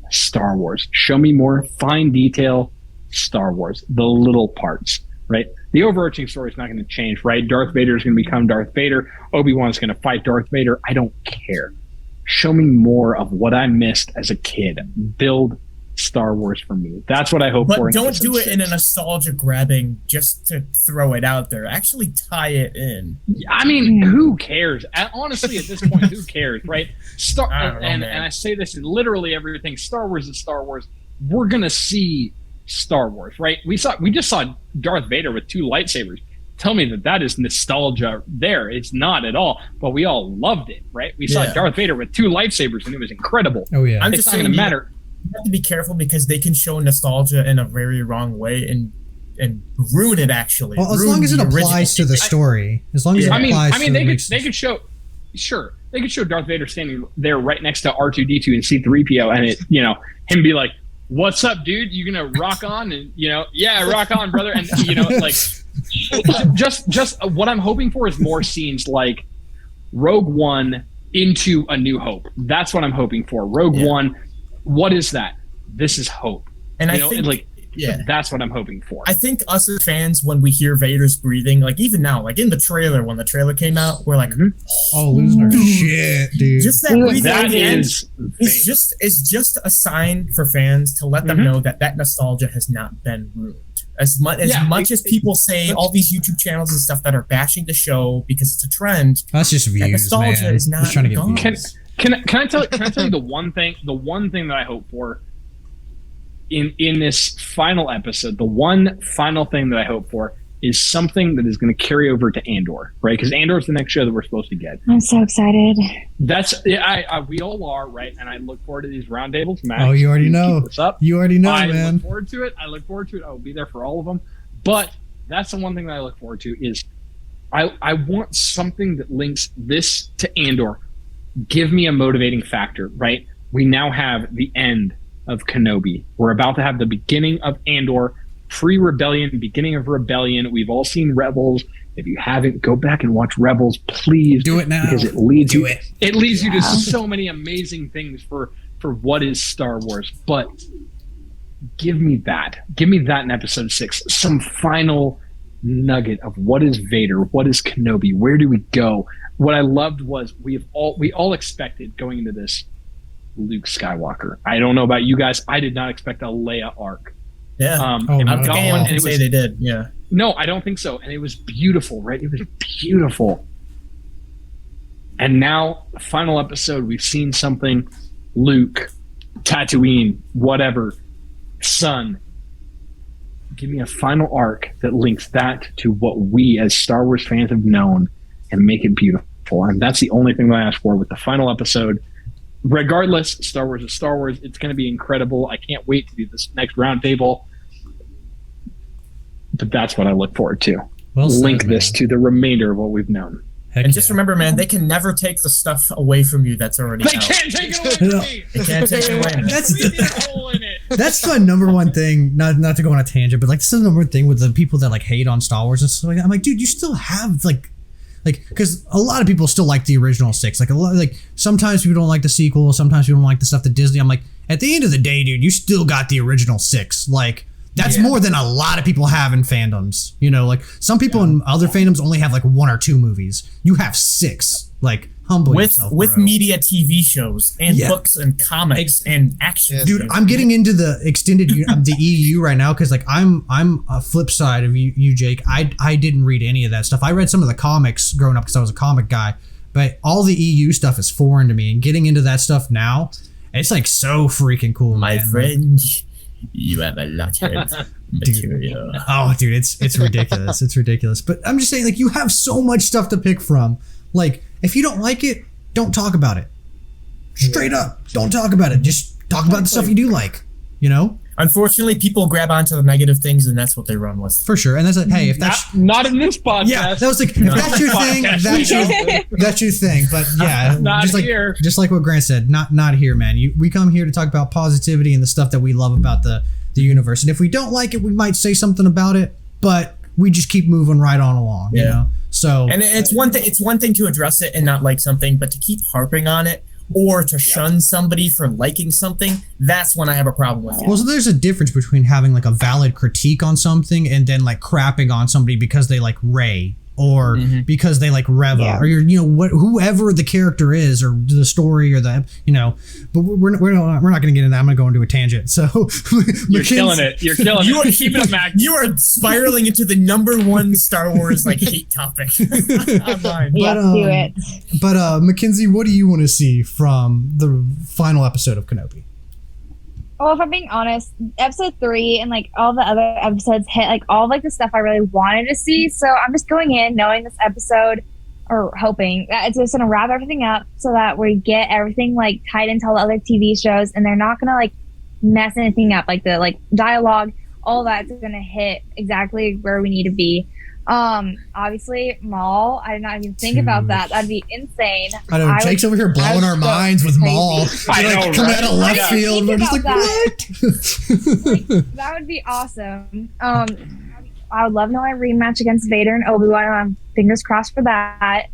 Star Wars. Show me more fine detail Star Wars. The little parts, right? The overarching story is not going to change, right? Darth Vader is going to become Darth Vader. Obi-Wan is going to fight Darth Vader. I don't care. Show me more of what I missed as a kid. Build Star Wars for me. That's what I hope for. But don't do it in a nostalgia grabbing just to throw it out there. Actually tie it in. I mean, who cares? Honestly, at this point, who cares, right? And I say this in literally everything. Star Wars is Star Wars. We're going to see Star Wars, right? We just saw Darth Vader with 2 lightsabers. Tell me that is nostalgia there. It's not at all, but we all loved it, right? We saw Darth Vader with 2 lightsabers and it was incredible. Oh yeah. I'm It's just not saying going to matter. You have to be careful because they can show nostalgia in a very wrong way and ruin it actually. Well, as Ruin long as it the applies original. to the story. As long as it applies to they could show Darth Vader standing there right next to R2D2 and C3PO and it, him be like, "What's up, dude? You gonna rock on?" And yeah, rock on, brother. And like just what I'm hoping for is more scenes like Rogue One into A New Hope. That's what I'm hoping for. Rogue One, what is that? This is hope. And I think that's what I'm hoping for. I think us as fans, when we hear Vader's breathing, like even now, like in the trailer, when the trailer came out, we're like, losing our shit, dude. Just that breathing that is just a sign for fans to let them know that nostalgia has not been ruined. As much as people say, all these YouTube channels and stuff that are bashing the show because it's a trend, that's just views, nostalgia man. is not Just trying to get gone. views. Can I tell you the one thing that I hope for in this final episode, the one final thing that I hope for is something that is going to carry over to Andor, right? Because Andor is the next show that we're supposed to get. I'm so excited. We all are, right? And I look forward to these roundtables. Max, Oh, you already know. keep us up. You already know, I man. look forward to it. I will be there for all of them. But that's the one thing that I look forward to is I want something that links this to Andor. Give me a motivating factor, right? We now have the end of Kenobi. We're about to have the beginning of Andor, pre-Rebellion, beginning of Rebellion. We've all seen Rebels. If you haven't, go back and watch Rebels, please. Do it now. Because it leads you. it. It leads you to so many amazing things for what is Star Wars. But give me that. Give me that in episode 6. Some final nugget of what is Vader, what is Kenobi, where do we go? What I loved was we all expected going into this Luke Skywalker. I don't know about you guys. I did not expect a Leia arc. Yeah. And I we got one, and it say was, they did. Yeah. no, I don't think so. And it was beautiful, right? It was beautiful. And now, the final episode, we've seen something. Luke, Tatooine, whatever, son. Give me a final arc that links that to what we as Star Wars fans have known and make it beautiful. And that's the only thing that I ask for with the final episode. Regardless, Star Wars is Star Wars. It's going to be incredible. I can't wait to do this next roundtable. But that's what I look forward to. Well said, Link man. this to the remainder of what we've known. Heck And just yeah. remember, man, they can never take the stuff away from you that's already They out. can't take it away from me. They can't take it away. That's We need a hole in it. That's the number one thing. Not to go on a tangent, but like this is the number one thing with the people that like hate on Star Wars and stuff like that. I'm like, dude, you still have like because a lot of people still like the original 6. Like sometimes people don't like the sequel. Sometimes people don't like the stuff that Disney. I'm like, at the end of the day, dude, you still got the original 6. Like that's more than a lot of people have in fandoms. Like some people in other fandoms only have like 1 or 2 movies. You have 6. Like humble yourself, with bro. media TV shows and books and comics and action. Yes. Dude, I'm getting into the extended the EU right now because like I'm a flip side of you, Jake. I didn't read any of that stuff. I read some of the comics growing up because I was a comic guy, but all the EU stuff is foreign to me. And getting into that stuff now, it's like so freaking cool, My man. friend, you have a lot of material. Oh, dude, it's ridiculous. It's ridiculous. But I'm just saying, like, you have so much stuff to pick from. Like, if you don't like it, don't talk about it. Straight up, don't talk about it. Just talk about the stuff you do like. Unfortunately, people grab onto the negative things, and that's what they run with. For sure. And that's like, hey, if that's Not in this podcast. yeah, that was like, if that's your thing, that's your thing. But yeah, Not just like here. just like what Grant said, not here, man. We come here to talk about positivity and the stuff that we love about the universe. And if we don't like it, we might say something about it, but we just keep moving right on along. You know. So And it's one thing. It's one thing to address it and not like something, but to keep harping on it or to shun somebody for liking something, that's when I have a problem with it. well, so there's a difference between having like a valid critique on something and then like crapping on somebody because they like Rey or because they like Reva or whoever the character is or the story or the But we're not going to get into that. I'm going to go into a tangent. So You're killing it. You're killing it. Keep it, Mac. You are spiraling into the #1 Star Wars like hate topic. Online. Yeah, do it. But Mackenzie, what do you want to see from the final episode of Kenobi? Well, if I'm being honest, episode 3 and like all the other episodes hit like all like the stuff I really wanted to see. So I'm just going in knowing this episode, or hoping that it's just gonna wrap everything up so that we get everything like tied into all the other TV shows, and they're not gonna like mess anything up. Like the like dialogue, all that's gonna hit exactly where we need to be. Obviously Maul, I did not even think about that. That'd be insane. I know Jake's over here blowing our minds with Maul. I know, like, coming right? out of left field. We're just like, that. what? Like, that would be awesome. I would love to know a rematch against Vader and Obi-Wan. Fingers crossed for that.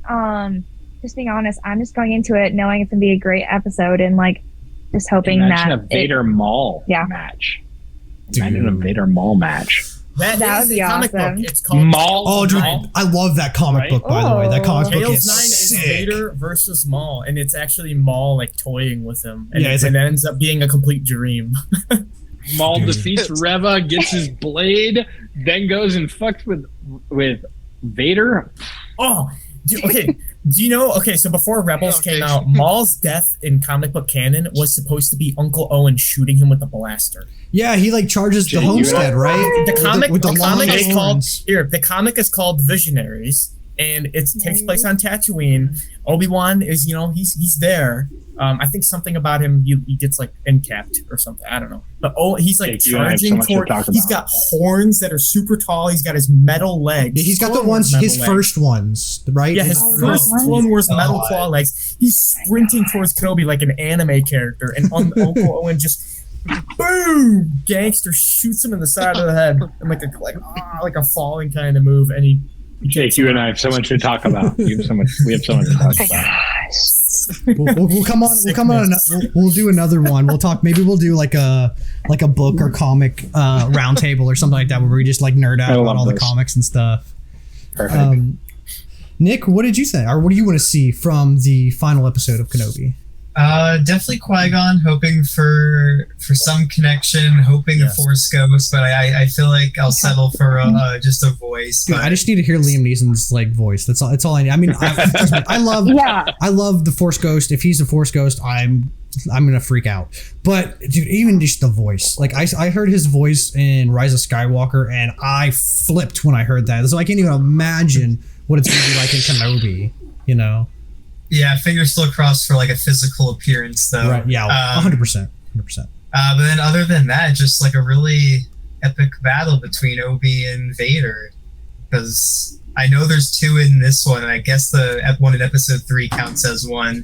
Just being honest, I'm just going into it knowing it's gonna be a great episode and like just hoping Imagine that a Vader Maul match. Imagine a Vader Maul match. That is would be a comic awesome. book. It's called Maul. Oh, dude, Maul. I love that comic book, by the way. That comic book Tales is 9 is sick. Vader versus Maul, and it's actually Maul like toying with him, and, Yeah, it's it ends up being a complete dream. Maul defeats Reva, gets his blade, then goes and fucks with Vader. Oh, okay. Do you know? Okay, so before Rebels came out, Maul's death in comic book canon was supposed to be Uncle Owen shooting him with a blaster. Yeah, he like charges the homestead, right? The comic, with the comic long is called horns. The comic is called Visionaries, and it takes place on Tatooine. Obi-Wan is, he's there. I think something about him, he gets like encapped or something. I don't know. But he's like charging toward. He's got horns that are super tall. He's got his metal legs. He's got the ones, his first ones, right? Yeah, his first Clone Wars metal claw legs. He's sprinting towards Kenobi like an anime character, and Uncle Owen just boom, gangster shoots him in the side of the head, and like a falling kind of move, and he. Jake, you and I have so much to talk about. We have so much to talk about. We'll come on. We'll come on. We'll do another one. We'll talk. Maybe we'll do like a book or comic roundtable or something like that, where we just like nerd out about all the comics and stuff. Perfect. Nick, what did you think, or what do you want to see from the final episode of Kenobi? Definitely Qui-Gon, hoping for some connection, hoping a Force Ghost, but I feel like I'll settle for just a voice. Dude, I just need to hear Liam Neeson's like voice. That's all I need. I mean, I love the Force Ghost. If he's the Force Ghost, I'm gonna freak out. But dude, even just the voice, like I heard his voice in Rise of Skywalker, and I flipped when I heard that. So I can't even imagine what it's gonna be like in Kenobi. You know. Yeah, fingers still crossed for like a physical appearance, though. Right. Yeah, 100%. But then, other than that, just like a really epic battle between Obi and Vader, because I know there's 2 in this one, and I guess the one in episode 3 counts as 1.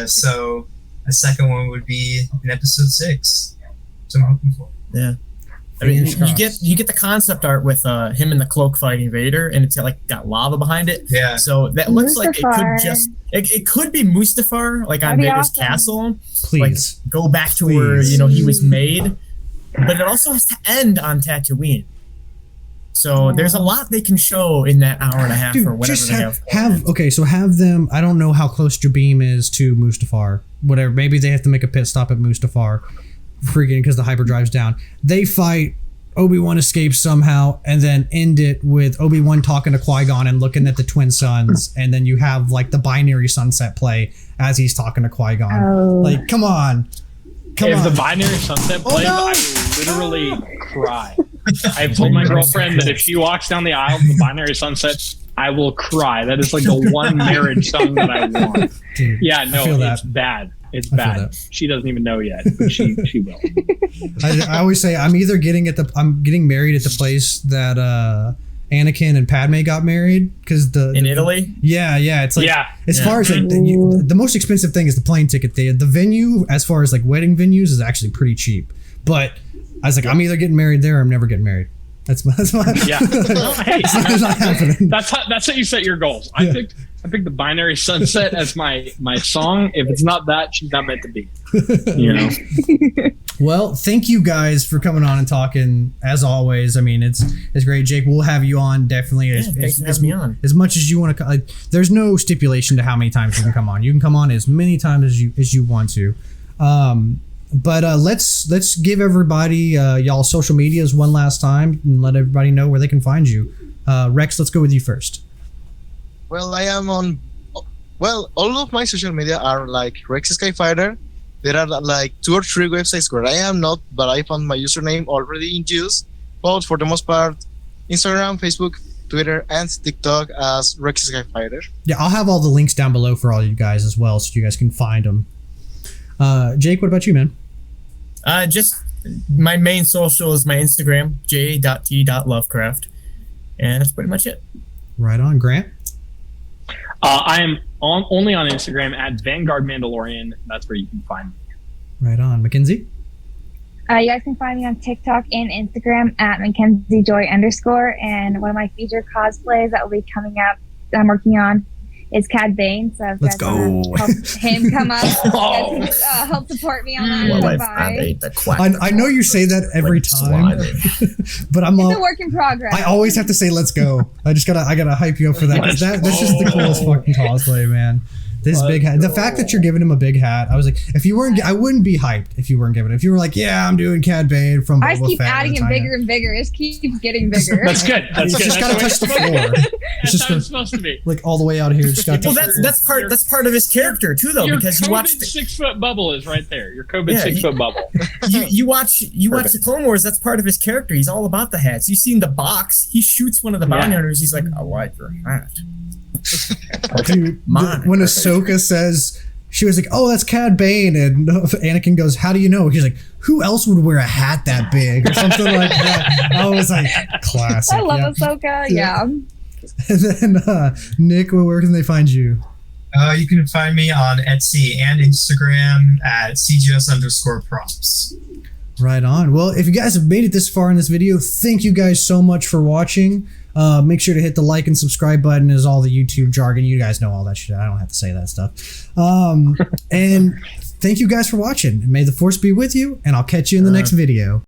So a second one would be in episode 6. So I'm hoping for. Yeah. I mean, you get the concept art with him in the cloak fighting Vader, and it's got lava behind it. Yeah. So that looks like it could be Mustafar, like on Vader's castle. Please go back to where he was made, but it also has to end on Tatooine. So there's a lot they can show in that hour and a half or whatever they have. So have them. I don't know how close Jabim is to Mustafar. Whatever. Maybe they have to make a pit stop at Mustafar. Freaking because the hyperdrive's down. They fight. Obi-Wan escapes somehow, and then end it with Obi-Wan talking to Qui-Gon and looking at the twin suns, and then you have like the binary sunset play as he's talking to Qui-Gon. Like, come on. If the binary sunset plays, I will literally cry. I've told my girlfriend that if she walks down the aisle of the binary sunset, I will cry. That is like the one marriage song that I want. Dude, yeah, no, it's bad. It's bad. She doesn't even know yet, but she will. I always say I'm getting married at the place that Anakin and Padme got married because in Italy. Yeah, it's like as far as like the most expensive thing is the plane ticket. The venue, as far as like wedding venues, is actually pretty cheap. But I was like, I'm either getting married there or I'm never getting married. That's my yeah. No, hey, it's not happening. That's how you set your goals. I picked the binary sunset as my song. If it's not that, she's not meant to be. Well, thank you guys for coming on and talking. As always, I mean it's great. Jake, we'll have you on definitely. Thanks for having me on. As much as you want to. There's no stipulation to how many times you can come on. You can come on as many times as you want to. But let's give everybody y'all social medias one last time and let everybody know where they can find you. Rex, let's go with you first. Well, I am on. Well, all of my social media are like Rex Skyfighter. There are like 2 or 3 websites where I am not, but I found my username already in use. But for the most part, Instagram, Facebook, Twitter, and TikTok as Rex Skyfighter. Yeah, I'll have all the links down below for all you guys as well, so you guys can find them. Jake, what about you, man? Just my main social is my Instagram, j.t.lovecraft. And that's pretty much it. Right on. Grant? I am only on Instagram at Vanguard Mandalorian. That's where you can find me. Right on. Mackenzie? You guys can find me on TikTok and Instagram at MackenzieJoy_. And one of my featured cosplays that will be coming up that I'm working on is Cad Bane. So if Let's you guys wanna go. help him come up, you guys can, help support me on that. I know you say that every time, but I'm it's a work in progress. I always have to say let's go. I gotta hype you up for that, because that's just the coolest fucking cosplay, man. This big hat. The fact that you're giving him a big hat, I was like, if you weren't, I wouldn't be hyped if you weren't giving it. If you were like, yeah, I'm doing Cad Bane from Boba I just keep Fett adding him bigger and bigger. It just keeps getting bigger. That's good. That's good. Just gotta touch the floor. That's how it's supposed to be. Like all the way out here. Just gotta well, touch that's part of his character too, though, because you watched 6-foot bubble is right there. Your COVID 6-foot bubble. you watch the Clone Wars. That's part of his character. He's all about the hats. You've seen the box. He shoots one of the bounty hunters. He's like, I like your hat. Dude, when Ahsoka says, she was like, oh, that's Cad Bane, and Anakin goes, how do you know? He's like, who else would wear a hat that big, or something like that. I was like, classic. I love Ahsoka. Yeah. And then Nick, where can they find you? You can find me on Etsy and Instagram at CGS_props. Right on. Well, if you guys have made it this far in this video, thank you guys so much for watching. Make sure to hit the like and subscribe button, is all the YouTube jargon. You guys know all that shit. I don't have to say that stuff. And thank you guys for watching. May the force be with you, and I'll catch you in the next video.